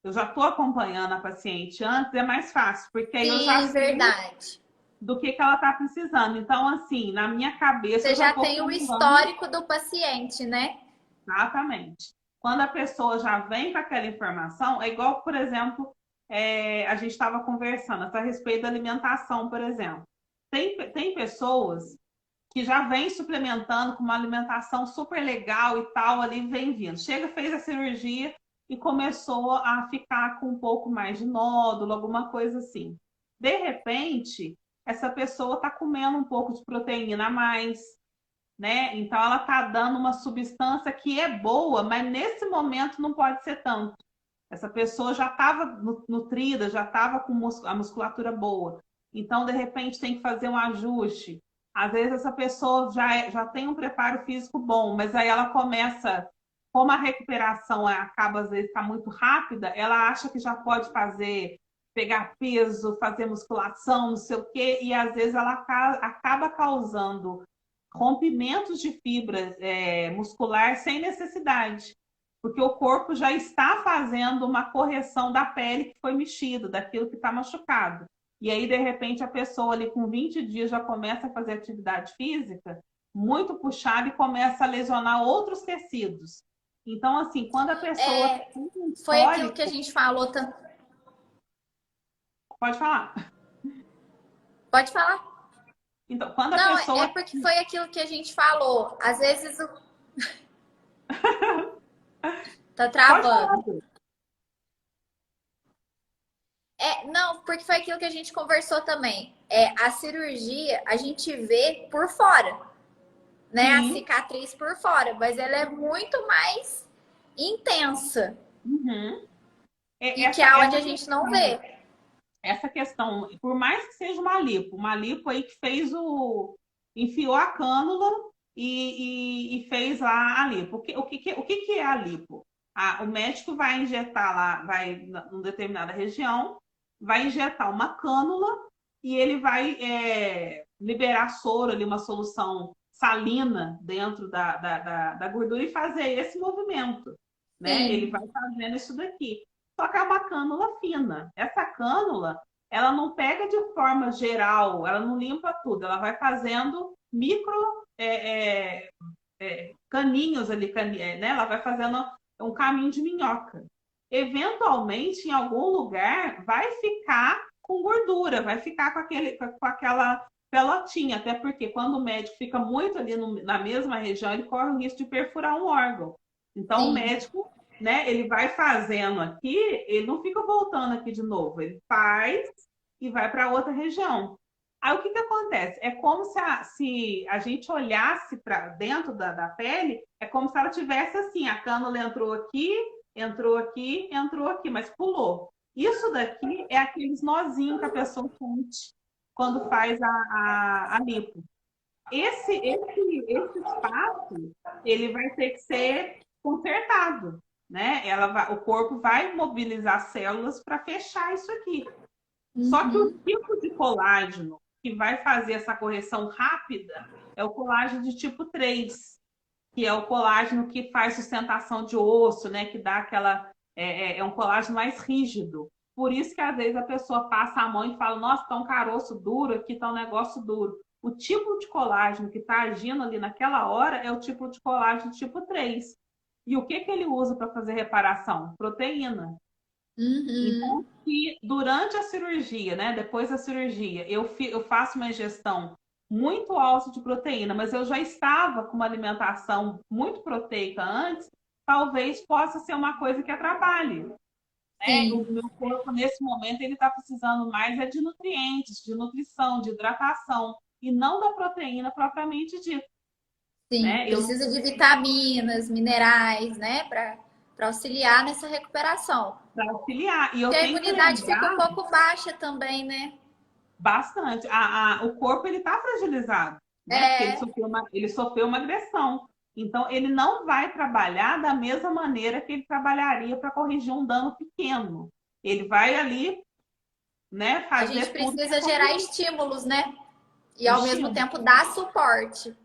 eu já estou acompanhando a paciente antes, é mais fácil, porque aí eu já Sim, sei verdade. do que ela está precisando. Então, assim, na minha cabeça Você eu já já estou tem o pensando histórico do paciente, né? exatamente. Quando a pessoa já vem com aquela informação, é igual, por exemplo, a gente estava conversando a respeito da alimentação, por exemplo. Tem pessoas que já vem suplementando com uma alimentação super legal e tal, ali vem vindo. Chega, fez a cirurgia e começou a ficar com um pouco mais de nódulo, alguma coisa assim. De repente, essa pessoa está comendo um pouco de proteína a mais, né? Então ela está dando uma substância que é boa, mas nesse momento não pode ser tanto. Essa pessoa já estava nutrida, já estava com a musculatura boa. Então, de repente, tem que fazer um ajuste. Às vezes essa pessoa já tem um preparo físico bom, mas aí ela começa, como a recuperação acaba às vezes tá muito rápida, ela acha que já pode fazer, pegar peso, fazer musculação, não sei o quê, e às vezes ela acaba causando rompimentos de fibras muscular sem necessidade, porque o corpo já está fazendo uma correção da pele que foi mexida, daquilo que está machucado. E aí, de repente, a pessoa ali com 20 dias já começa a fazer atividade física muito puxada e começa a lesionar outros tecidos. Então, assim, quando a pessoa tem um Foi aquilo que a histórico... gente falou. Pode falar. Pode falar. Então, quando a Não, pessoa... é porque foi aquilo que a gente falou. Às vezes tá Pode falar. travando. Não, porque foi aquilo que a gente conversou também. A cirurgia, a gente vê por fora, né? A Sim. cicatriz por fora, mas ela é muito mais intensa. Uhum. E que é onde a gente não vê. Essa questão, por mais que seja uma lipo aí que enfiou a cânula e fez lá a lipo. O que é a lipo? O médico vai injetar lá, vai em determinada região, vai injetar uma cânula e ele vai liberar soro ali, uma solução salina dentro da gordura e fazer esse movimento, né? Sim. Ele vai fazendo isso daqui. Só que é uma cânula fina. Essa cânula, ela não pega de forma geral, ela não limpa tudo, ela vai fazendo micro caninhos ali, né? Ela vai fazendo um caminho de minhoca. Eventualmente, em algum lugar, vai ficar com gordura, vai ficar com aquela pelotinha, até porque quando o médico fica muito ali na mesma região, ele corre o risco de perfurar um órgão. Então, o médico, né, ele vai fazendo aqui, ele não fica voltando aqui de novo, ele faz e vai para outra região. Aí o que acontece? É como se a gente olhasse para dentro da pele, é como se ela tivesse assim, a cânula entrou aqui, entrou aqui, entrou aqui, mas pulou. Isso daqui é aqueles nozinhos que a pessoa sente quando faz a lipo. Esse espaço, ele vai ter que ser consertado, né? O corpo vai mobilizar células para fechar isso aqui. Só que o tipo de colágeno que vai fazer essa correção rápida é o colágeno de tipo 3, que é o colágeno que faz sustentação de osso, né? Que dá aquela... É um colágeno mais rígido. Por isso que às vezes a pessoa passa a mão e fala, nossa, tá um caroço duro, aqui tá um negócio duro. O tipo de colágeno que está agindo ali naquela hora é o tipo de colágeno tipo 3. E o que ele usa para fazer reparação? Proteína. Então, se durante a cirurgia, né, depois da cirurgia, eu faço uma ingestão muito alta de proteína, mas eu já estava com uma alimentação muito proteica antes, talvez possa ser uma coisa que atrapalhe. Né? O meu corpo, nesse momento, ele está precisando mais de nutrientes, de nutrição, de hidratação, e não da proteína propriamente dita. Sim, né? precisa de vitaminas, minerais, né, para auxiliar nessa recuperação. Para auxiliar. E porque a imunidade fica um pouco baixa também, né? Bastante. O corpo ele está fragilizado, né? Porque ele sofreu uma agressão. Então, ele não vai trabalhar da mesma maneira que ele trabalharia para corrigir um dano pequeno. Ele vai ali, né, fazer. A gente precisa gerar estímulos, né? E ao mesmo tempo dar suporte.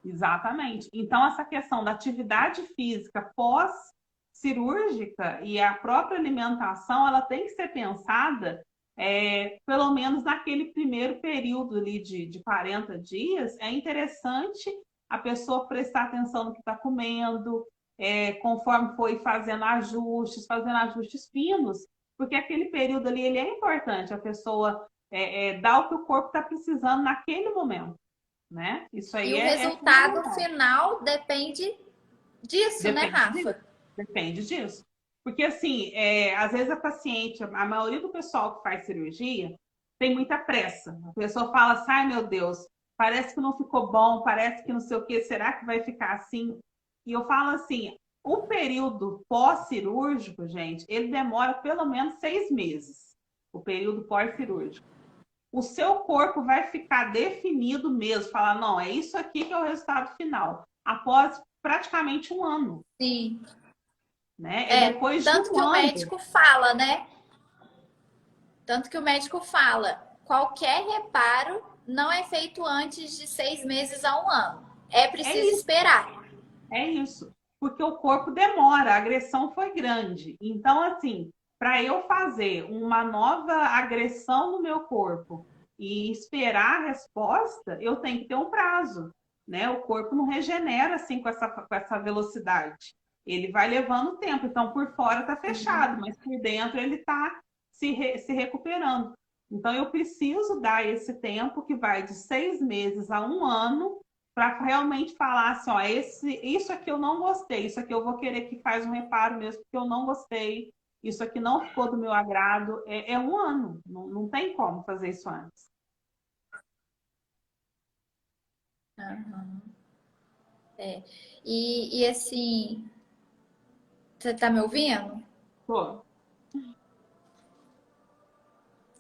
Exatamente. Então, essa questão da atividade física pós-cirúrgica e a própria alimentação, ela tem que ser pensada pelo menos naquele primeiro período ali de 40 dias. É interessante a pessoa prestar atenção no que está comendo, conforme foi fazendo ajustes finos, porque aquele período ali ele é importante, a pessoa dá o que o corpo está precisando naquele momento. Né? Isso aí e o resultado final depende disso, né, Rafa? Depende disso. Porque, assim, às vezes a paciente, a maioria do pessoal que faz cirurgia tem muita pressa. A pessoa fala assim, ai meu Deus, parece que não ficou bom, parece que não sei o quê, será que vai ficar assim? E eu falo assim, o período pós-cirúrgico, gente, ele demora pelo menos 6 meses. O período pós-cirúrgico. O seu corpo vai ficar definido mesmo, falar, não, é isso aqui que é o resultado final, após praticamente um ano, Sim. né? É depois de Tanto um que o ano. médico fala, né? Tanto que o médico fala, qualquer reparo não é feito antes de 6 meses a um ano. É É preciso isso, esperar. é isso. Porque o corpo demora, a agressão foi grande. Então, assim, para eu fazer uma nova agressão no meu corpo e esperar a resposta, eu tenho que ter um prazo, né? O corpo não regenera assim com essa velocidade. Ele vai levando tempo. Então, por fora está fechado, mas por dentro ele está se recuperando. Então, eu preciso dar esse tempo que vai de 6 meses a um ano para realmente falar assim, ó, isso aqui eu não gostei, isso aqui eu vou querer que faz um reparo mesmo, porque eu não gostei, isso aqui não ficou do meu agrado. É um ano, não tem como fazer isso antes. Uhum. E assim, você tá me ouvindo? Tô,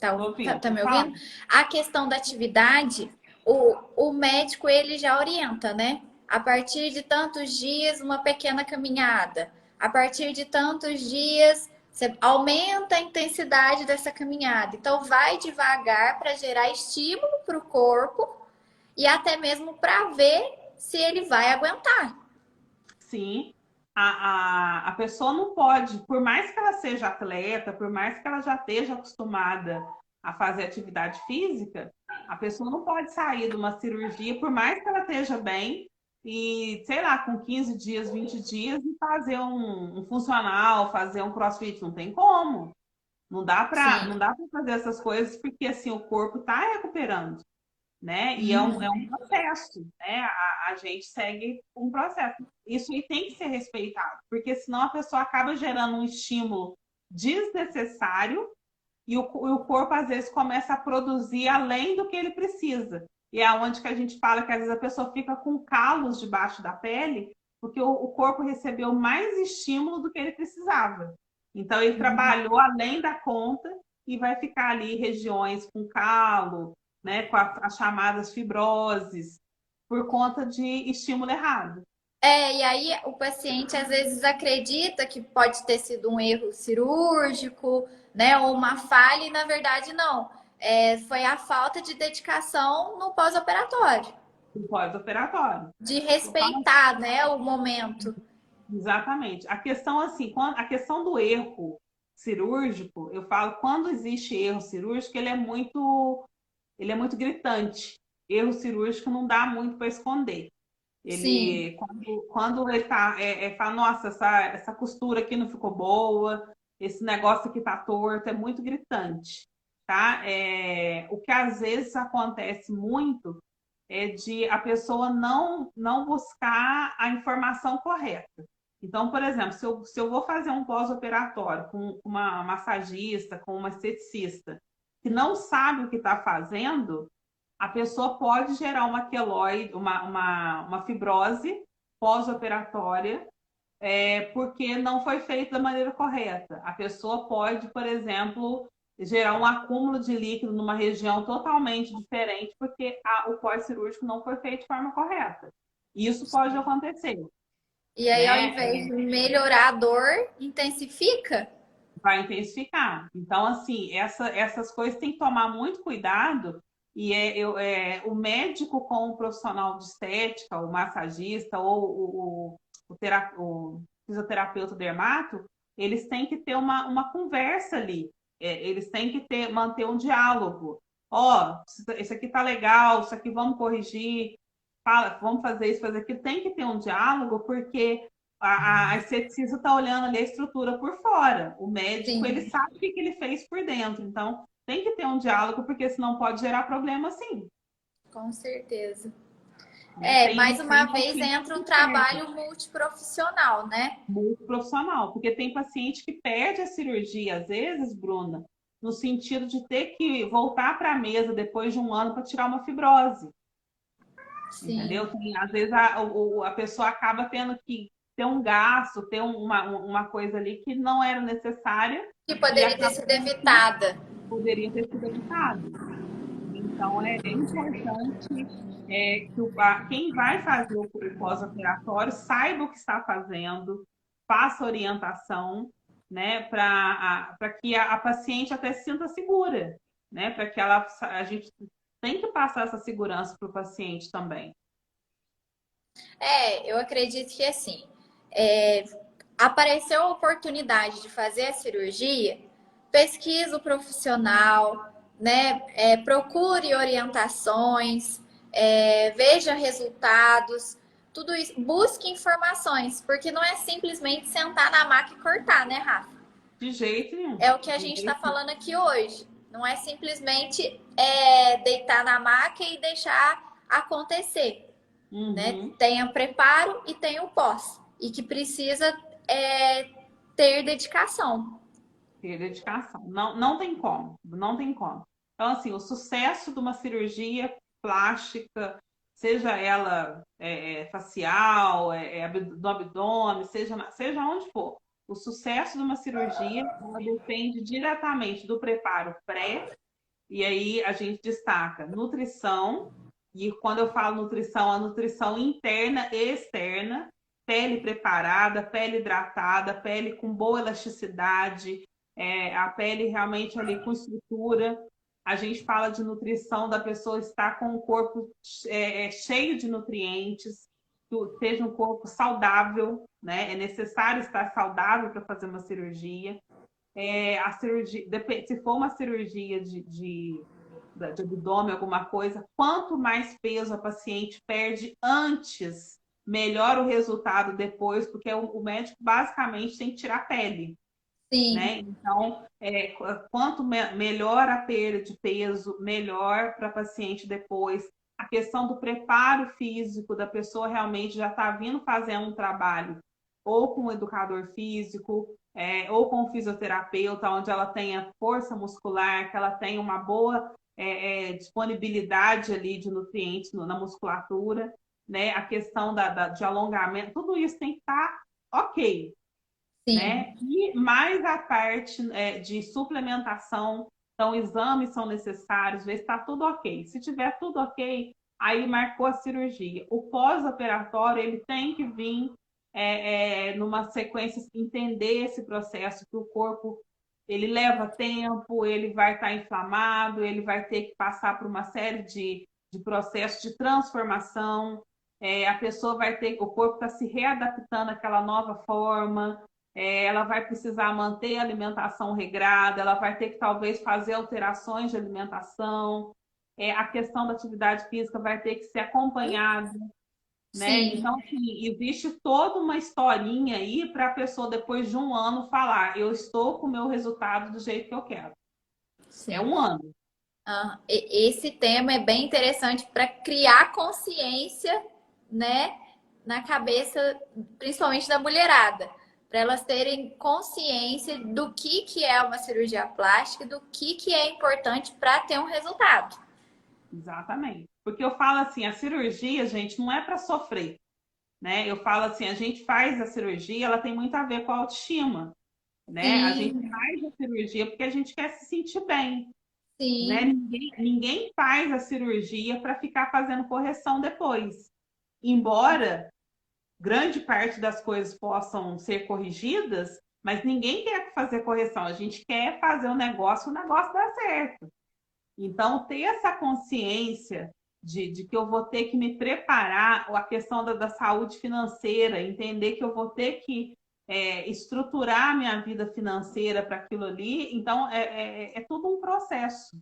Tá, tô tá, ouvindo, tá me pode falar? ouvindo? A questão da atividade, o médico ele já orienta, né? A partir de tantos dias, uma pequena caminhada. A partir de tantos dias, você aumenta a intensidade dessa caminhada. Então, vai devagar para gerar estímulo para o corpo e até mesmo para ver se ele vai aguentar. Sim, a pessoa não pode, por mais que ela seja atleta, por mais que ela já esteja acostumada a fazer atividade física, a pessoa não pode sair de uma cirurgia, por mais que ela esteja bem, e, sei lá, com 15 dias, 20 dias, e fazer um funcional, fazer um crossfit. Não tem como. Não dá para Sim. não dá para fazer essas coisas porque assim o corpo está recuperando, né? E é um Uhum. processo, né? A gente segue um processo. Isso aí tem que ser respeitado, porque senão a pessoa acaba gerando um estímulo desnecessário e o corpo às vezes começa a produzir além do que ele precisa. E é onde que a gente fala que às vezes a pessoa fica com calos debaixo da pele, porque o corpo recebeu mais estímulo do que ele precisava. Então ele trabalhou além da conta e vai ficar ali regiões com calo, né, com as chamadas fibroses, por conta de estímulo errado. E aí o paciente às vezes acredita que pode ter sido um erro cirúrgico, né, ou uma falha, e na verdade não. Foi a falta de dedicação no pós-operatório, No pós-operatório. de Eu falo respeitar, né, o momento. exatamente. A questão assim, a questão do erro cirúrgico, eu falo quando existe erro cirúrgico, ele é muito gritante. Erro cirúrgico não dá muito para esconder. Sim. Ele quando ele tá fala, nossa, essa costura aqui não ficou boa, esse negócio aqui tá torto, é muito gritante, tá? O que às vezes acontece muito é de a pessoa não buscar a informação correta. Então, por exemplo, se eu vou fazer um pós-operatório com uma massagista, com uma esteticista, que não sabe o que está fazendo, a pessoa pode gerar uma queloide, uma fibrose pós-operatória, porque não foi feito da maneira correta. A pessoa pode, por exemplo, gerar um acúmulo de líquido numa região totalmente diferente, porque o pós-cirúrgico não foi feito de forma correta. Isso pode acontecer, E aí, ao né? invés de melhorar a dor, intensifica? Vai intensificar. Então, assim, essas coisas tem que tomar muito cuidado. E o médico com o profissional de estética, o massagista ou o fisioterapeuta dermato, eles têm que ter uma conversa ali. Eles têm que manter um diálogo. Ó, isso aqui tá legal, isso aqui vamos corrigir, fala, vamos fazer isso, fazer aquilo. Tem que ter um diálogo, porque a esteticista está olhando ali a estrutura por fora. O médico, ele Sim, sabe o que ele fez por dentro. Então, tem que ter um diálogo, porque senão pode gerar problema, sim. com certeza. né? É, mais uma Tem vez paciente entra que um perde, trabalho multiprofissional, né? muito profissional, porque tem paciente que perde a cirurgia, às vezes, Bruna, no sentido de ter que voltar para a mesa depois de um ano para tirar uma fibrose, Sim. entendeu? Às vezes a pessoa acaba tendo que ter um gasto, ter uma coisa ali que não era necessária Que e poderia ter acaba sido que evitada. poderia ter sido evitado. Então, é importante que quem vai fazer o pós-operatório saiba o que está fazendo, faça orientação, né, para que a paciente até se sinta segura, né, para que a gente tem que passar essa segurança para o paciente também. É, eu acredito que assim, é, apareceu a oportunidade de fazer a cirurgia, pesquisa o profissional, né? Procure orientações, veja resultados, tudo isso, busque informações, porque não é simplesmente sentar na maca e cortar, né, Rafa? De jeito nenhum. É o que a De gente está jeito nenhum. falando aqui hoje. Não é simplesmente deitar na maca e deixar acontecer, né? Uhum. Tem o preparo e tem o pós. E que precisa é, ter dedicação. Ter dedicação. Não, não tem como, não tem como. Então, assim, o sucesso de uma cirurgia plástica, seja ela facial, do abdômen, seja onde for, o sucesso de uma cirurgia, ela depende diretamente do preparo pré, e aí a gente destaca nutrição, e quando eu falo nutrição, a nutrição interna e externa, pele preparada, pele hidratada, pele com boa elasticidade, a pele realmente ali com estrutura. A gente fala de nutrição da pessoa estar com o corpo cheio de nutrientes, que seja um corpo saudável, né? É necessário estar saudável para fazer uma cirurgia. A cirurgia, se for uma cirurgia de abdômen, alguma coisa, quanto mais peso a paciente perde antes, melhor o resultado depois, porque o médico basicamente tem que tirar a pele, Sim, né? Então, quanto melhor a perda de peso, melhor para a paciente depois. A questão do preparo físico da pessoa realmente já está vindo fazendo um trabalho ou com o educador físico, ou com o fisioterapeuta, onde ela tenha força muscular, que ela tenha uma boa disponibilidade ali de nutrientes na musculatura, né? A questão de alongamento, tudo isso tem que estar ok, sim. né? E mais a parte de suplementação, então exames são necessários, ver se está tudo ok. Se tiver tudo ok, aí marcou a cirurgia. O pós-operatório ele tem que vir numa sequência, entender esse processo que o corpo ele leva tempo, ele vai estar inflamado, ele vai ter que passar por uma série de processos de transformação. A pessoa vai ter, o corpo está se readaptando àquela nova forma, ela vai precisar manter a alimentação regrada, ela vai ter que talvez fazer alterações de alimentação, a questão da atividade física vai ter que ser acompanhada, né? Sim, Então, assim, existe toda uma historinha aí para a pessoa, depois de um ano, falar: eu estou com o meu resultado do jeito que eu quero. É sim. um ano. Esse tema é bem interessante para criar consciência, né, na cabeça, principalmente da mulherada, para elas terem consciência do que é uma cirurgia plástica, do que é importante para ter um resultado. Exatamente. Porque eu falo assim, a cirurgia, gente, não é para sofrer, né? Eu falo assim, a gente faz a cirurgia, ela tem muito a ver com a autoestima, né? A gente Sim, faz a cirurgia porque a gente quer se sentir bem, né? sim, Ninguém faz a cirurgia para ficar fazendo correção depois. Embora grande parte das coisas possam ser corrigidas, mas ninguém quer fazer correção. A gente quer fazer o negócio dar certo. Então, ter essa consciência de que eu vou ter que me preparar, a questão da saúde financeira, entender que eu vou ter que estruturar a minha vida financeira para aquilo ali, então é tudo um processo,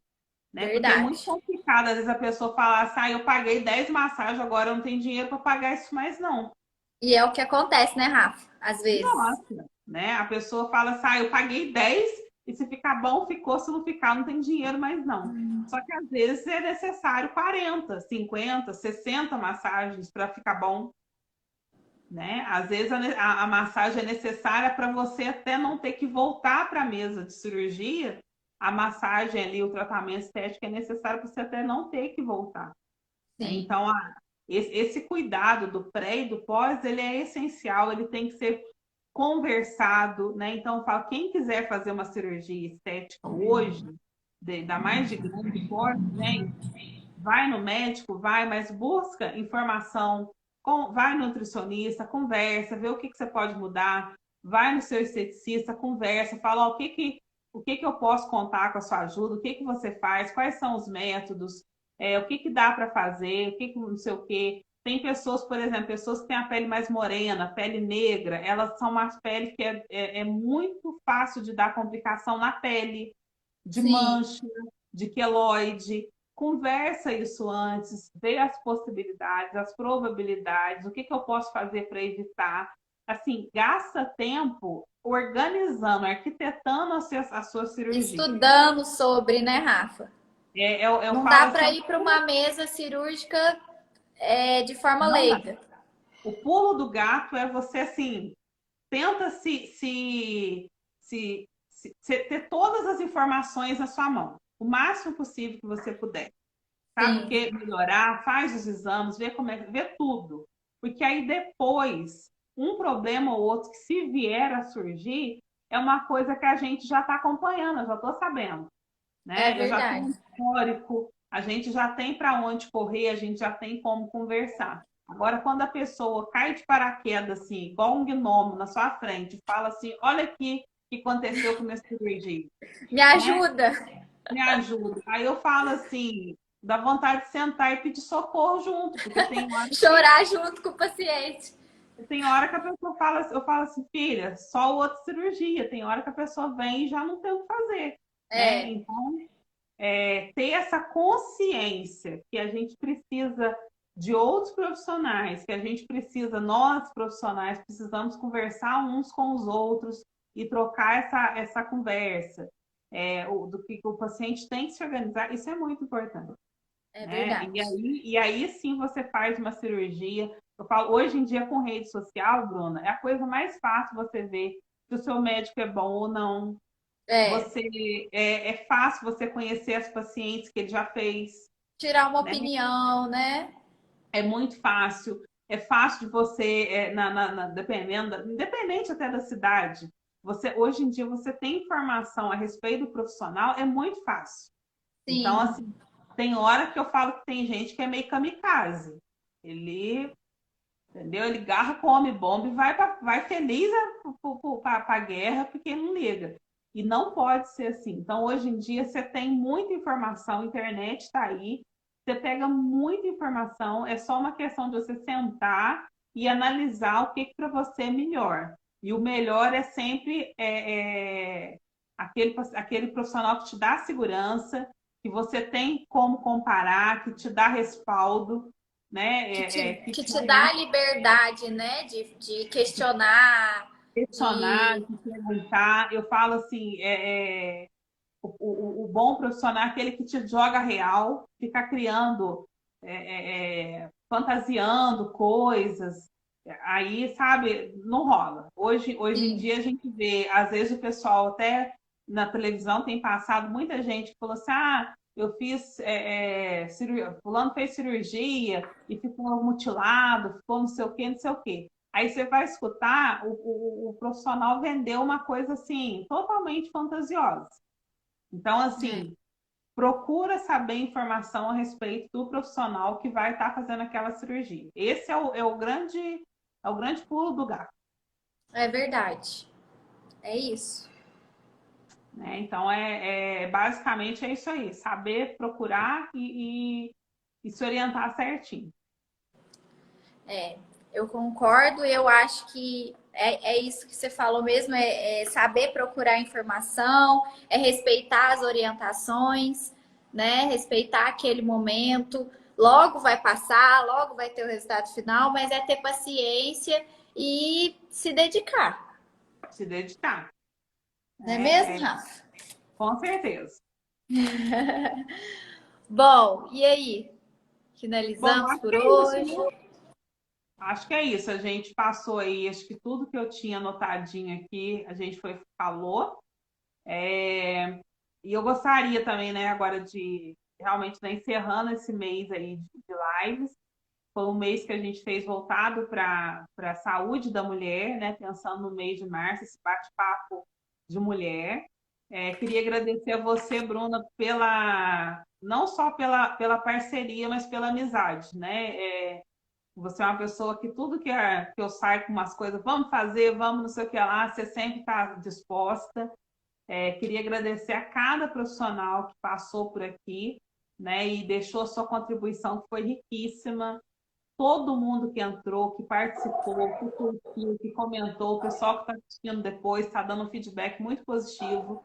né? Porque é muito verdade. complicado, às vezes a pessoa falar assim, eu paguei 10 massagens, agora eu não tenho dinheiro para pagar isso mais não. E é o que acontece, né, Rafa? Às vezes. Nossa, né? A pessoa fala assim, eu paguei 10 e se ficar bom, ficou, se não ficar, não tem dinheiro mais não. Só que às vezes é necessário 40, 50, 60 massagens para ficar bom, né? Às vezes a massagem é necessária para você até não ter que voltar para a mesa de cirurgia. A massagem ali, o tratamento estético é necessário para você até não ter que voltar. Né? Sim. Então, esse cuidado do pré e do pós, ele é essencial, ele tem que ser conversado, né? Então, eu falo, quem quiser fazer uma cirurgia estética hoje, ainda mais de grande porte, né? Vai no médico, vai, mas busca informação, vai no nutricionista, conversa, vê o que você pode mudar, vai no seu esteticista, conversa, fala ó, o que eu posso contar com a sua ajuda, o que você faz, quais são os métodos, o que dá para fazer, o que não sei o quê. Tem pessoas, por exemplo, pessoas que têm a pele mais morena, pele negra, elas são uma pele que é muito fácil de dar complicação na pele, de Sim. mancha, de queloide. Conversa isso antes, vê as possibilidades, as probabilidades, o que eu posso fazer para evitar. Assim, gasta tempo organizando, arquitetando a sua cirurgia. Estudando sobre, né, Rafa? Eu Não dá falo para assim, ir para uma mesa cirúrgica de forma não dá. leiga. O pulo do gato é você, assim, tenta ter todas as informações na sua mão, o máximo possível que você puder. Sabe o Sim. que? Melhorar, faz os exames, vê como vê tudo. Porque aí depois, um problema ou outro que se vier a surgir, é uma coisa que a gente já está acompanhando, eu já estou sabendo. É Né? Eu já tenho verdade. um histórico, a gente já tem para onde correr, a gente já tem como conversar. Agora, quando a pessoa cai de paraquedas, assim, igual um gnomo na sua frente, fala assim: olha aqui o que aconteceu com minha cirurgia, Me né? ajuda. Me ajuda. Aí eu falo assim, dá vontade de sentar e pedir socorro junto, porque Chorar junto com o paciente. tem hora que a pessoa fala, eu falo assim, filha, só outra cirurgia. Tem hora que a pessoa vem e já não tem o que fazer, né? É, Então, ter essa consciência que a gente precisa de outros profissionais, que a gente precisa, nós profissionais, precisamos conversar uns com os outros e trocar essa conversa, do que o paciente tem que se organizar, isso é muito importante. é Né? verdade. E aí sim você faz uma cirurgia. Eu falo, hoje em dia com rede social, Bruna, é a coisa mais fácil você ver se o seu médico é bom ou não, É. você é fácil você conhecer as pacientes que ele já fez, Tirar uma né? opinião, né? É muito fácil. É fácil de você, independente até da cidade, você hoje em dia você tem informação a respeito do profissional, é muito fácil. Então, Sim. assim, tem hora que eu falo que tem gente que é meio kamikaze. Ele, entendeu? Ele garra, come bomba e vai feliz para a guerra porque ele não liga. E não pode ser assim. Então, hoje em dia, você tem muita informação, a internet está aí, você pega muita informação, é só uma questão de você sentar e analisar o que para você é melhor. E o melhor é sempre aquele profissional que te dá segurança, que você tem como comparar, que te dá respaldo, né? Que te dá a liberdade, né? De questionar, Questionar, de. de perguntar. Eu falo assim, o bom profissional é aquele que te joga real, fica criando, fantasiando coisas. Aí, sabe, não rola. Hoje em Sim. dia a gente vê, às vezes o pessoal até na televisão tem passado muita gente que falou assim, eu fiz cirurgia, fulano fez cirurgia e ficou mutilado, ficou não sei o quê, não sei o quê. Aí você vai escutar, o profissional vendeu uma coisa assim, totalmente fantasiosa. Então, É. assim, procura saber informação a respeito do profissional que vai estar fazendo aquela cirurgia. Esse é o grande pulo do gato. É verdade. É isso. Né? Então, basicamente é isso aí, saber procurar e se orientar certinho. É, eu concordo, eu acho que é isso que você falou mesmo, é saber procurar informação, é respeitar as orientações, né? Respeitar aquele momento. Logo vai passar, logo vai ter o resultado final, mas é ter paciência e se dedicar. Se dedicar. Não é mesmo, É, Rafa? Com certeza. Bom, e aí? Bom, Finalizamos acho por que é isso, hoje? né? Acho que é isso. A gente passou aí, acho que tudo que eu tinha anotadinho aqui, a gente falou. É, E eu gostaria também, né, agora de realmente estar encerrando esse mês aí de lives. Foi um mês que a gente fez voltado para a saúde da mulher, né, pensando no mês de março, esse bate-papo de mulher. Queria agradecer a você, Bruna, não só pela parceria, mas pela amizade, né? Você é uma pessoa que tudo que eu saio com umas coisas, vamos fazer, vamos não sei o que lá, você sempre está disposta. Queria agradecer a cada profissional que passou por aqui, né, e deixou sua contribuição, que foi riquíssima. Todo mundo que entrou, que participou, que curtiu, que comentou, o pessoal que está assistindo depois está dando um feedback muito positivo,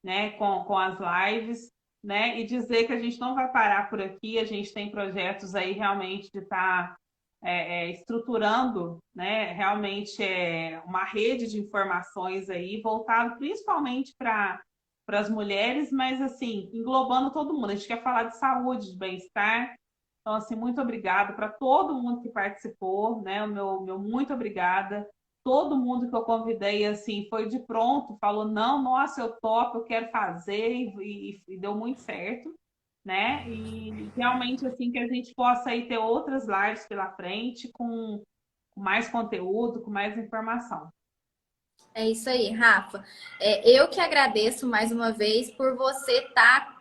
né, com as lives, né, e dizer que a gente não vai parar por aqui, a gente tem projetos aí realmente de estar estruturando, né, realmente uma rede de informações aí, voltado principalmente para as mulheres, mas assim, englobando todo mundo. A gente quer falar de saúde, de bem-estar. Então, assim, muito obrigada para todo mundo que participou, né? O meu muito obrigada. Todo mundo que eu convidei, assim, foi de pronto, falou, não, nossa, eu topo, eu quero fazer, e deu muito certo, né? E realmente, assim, que a gente possa aí ter outras lives pela frente, com mais conteúdo, com mais informação. É isso aí, Rafa. Eu que agradeço mais uma vez por você estar,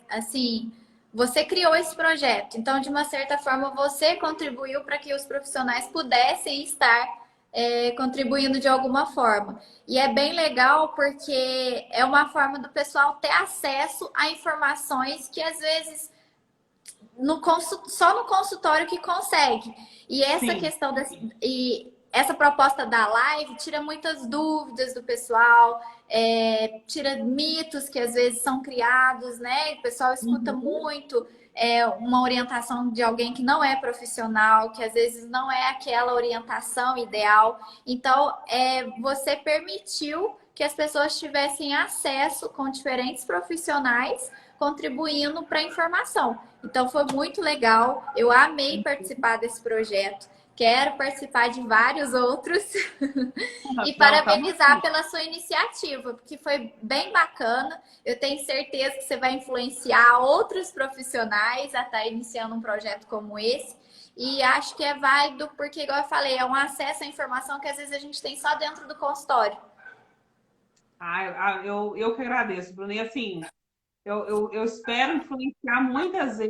assim, você criou esse projeto. Então, de uma certa forma, você contribuiu para que os profissionais pudessem estar, contribuindo de alguma forma. E é bem legal porque é uma forma do pessoal ter acesso a informações que às vezes só no consultório que consegue. E essa Sim. questão e essa proposta da live tira muitas dúvidas do pessoal, tira mitos que às vezes são criados, né? O pessoal escuta Uhum. muito uma orientação de alguém que não é profissional, que às vezes não é aquela orientação ideal. Então, você permitiu que as pessoas tivessem acesso com diferentes profissionais contribuindo para a informação. Então foi muito legal, eu amei participar desse projeto. Quero participar de vários outros e Não, tá parabenizar pela sua iniciativa, porque foi bem bacana. Eu tenho certeza que você vai influenciar outros profissionais a estar iniciando um projeto como esse. E acho que é válido porque, igual eu falei, é um acesso à informação que às vezes a gente tem só dentro do consultório. eu que agradeço, Bruno. E assim, eu espero influenciar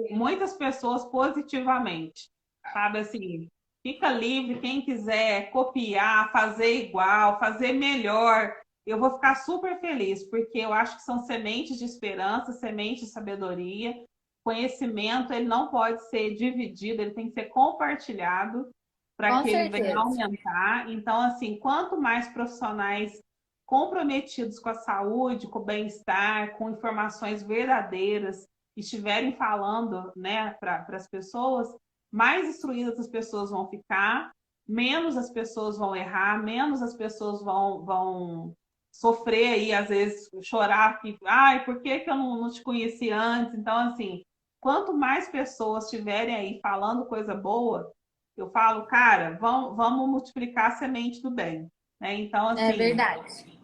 muitas pessoas positivamente, sabe? Assim, fica livre, quem quiser copiar, fazer igual, fazer melhor, eu vou ficar super feliz, porque eu acho que são sementes de esperança, sementes de sabedoria. Conhecimento, ele não pode ser dividido, ele tem que ser compartilhado para Com que ele venha certeza. aumentar. Então, assim, quanto mais profissionais comprometidos com a saúde, com o bem-estar, com informações verdadeiras, estiverem falando, né, para as pessoas, mais instruídas as pessoas vão ficar, menos as pessoas vão errar, menos as pessoas vão sofrer aí, às vezes, chorar, que, ai, por que, que eu não te conheci antes? Então, assim, quanto mais pessoas estiverem aí falando coisa boa, eu falo, cara, vamos multiplicar a semente do bem. Né? Então, É assim, verdade.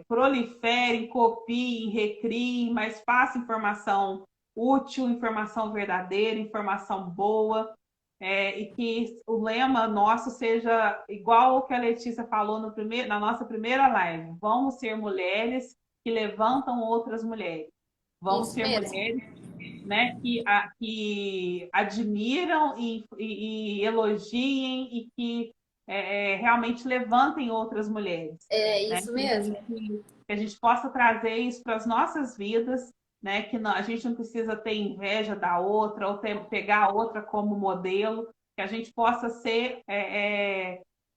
proliferem, copiem, recriem, mas faça informação útil, informação verdadeira, informação boa, e que o lema nosso seja igual o que a Letícia falou na nossa primeira live. Vamos ser mulheres que levantam outras mulheres. Vamos Isso ser mesmo. mulheres, né, que admiram e elogiem e que realmente levantem outras mulheres, É né? isso mesmo. Que a gente possa trazer isso para as nossas vidas, né? Que a gente não precisa ter inveja da outra ou pegar a outra como modelo, que a gente possa ser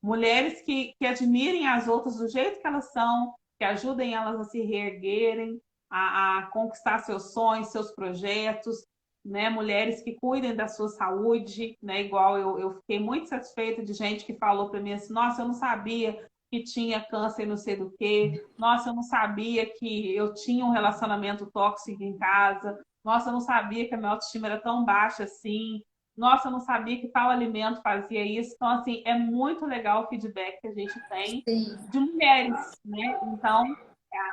mulheres que admirem as outras do jeito que elas são, que ajudem elas a se reerguerem, a conquistar seus sonhos, seus projetos, né? Mulheres que cuidem da sua saúde, né? Igual eu fiquei muito satisfeita de gente que falou para mim assim, nossa, eu não sabia que tinha câncer não sei do quê. Nossa, eu não sabia que eu tinha um relacionamento tóxico em casa. Nossa, eu não sabia que a minha autoestima era tão baixa assim. Nossa, eu não sabia que tal alimento fazia isso. Então, assim, é muito legal o feedback que a gente tem Sim. de mulheres, né? Então,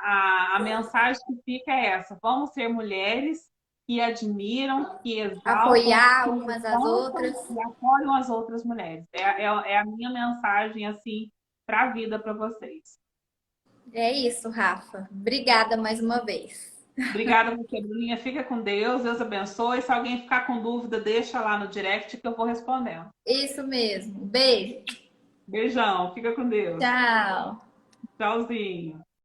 a mensagem que fica é essa: vamos ser mulheres que admiram, que exaltam, Apoiar que umas às outras. levantam e apoiam as outras mulheres. É a minha mensagem, assim, para a vida para vocês. É isso, Rafa. Obrigada mais uma vez. Obrigada, você, Bruninha. Fica com Deus, Deus abençoe. Se alguém ficar com dúvida, deixa lá no direct que eu vou respondendo. Isso mesmo. Beijo. Beijão, fica com Deus. Tchau. Tchauzinho.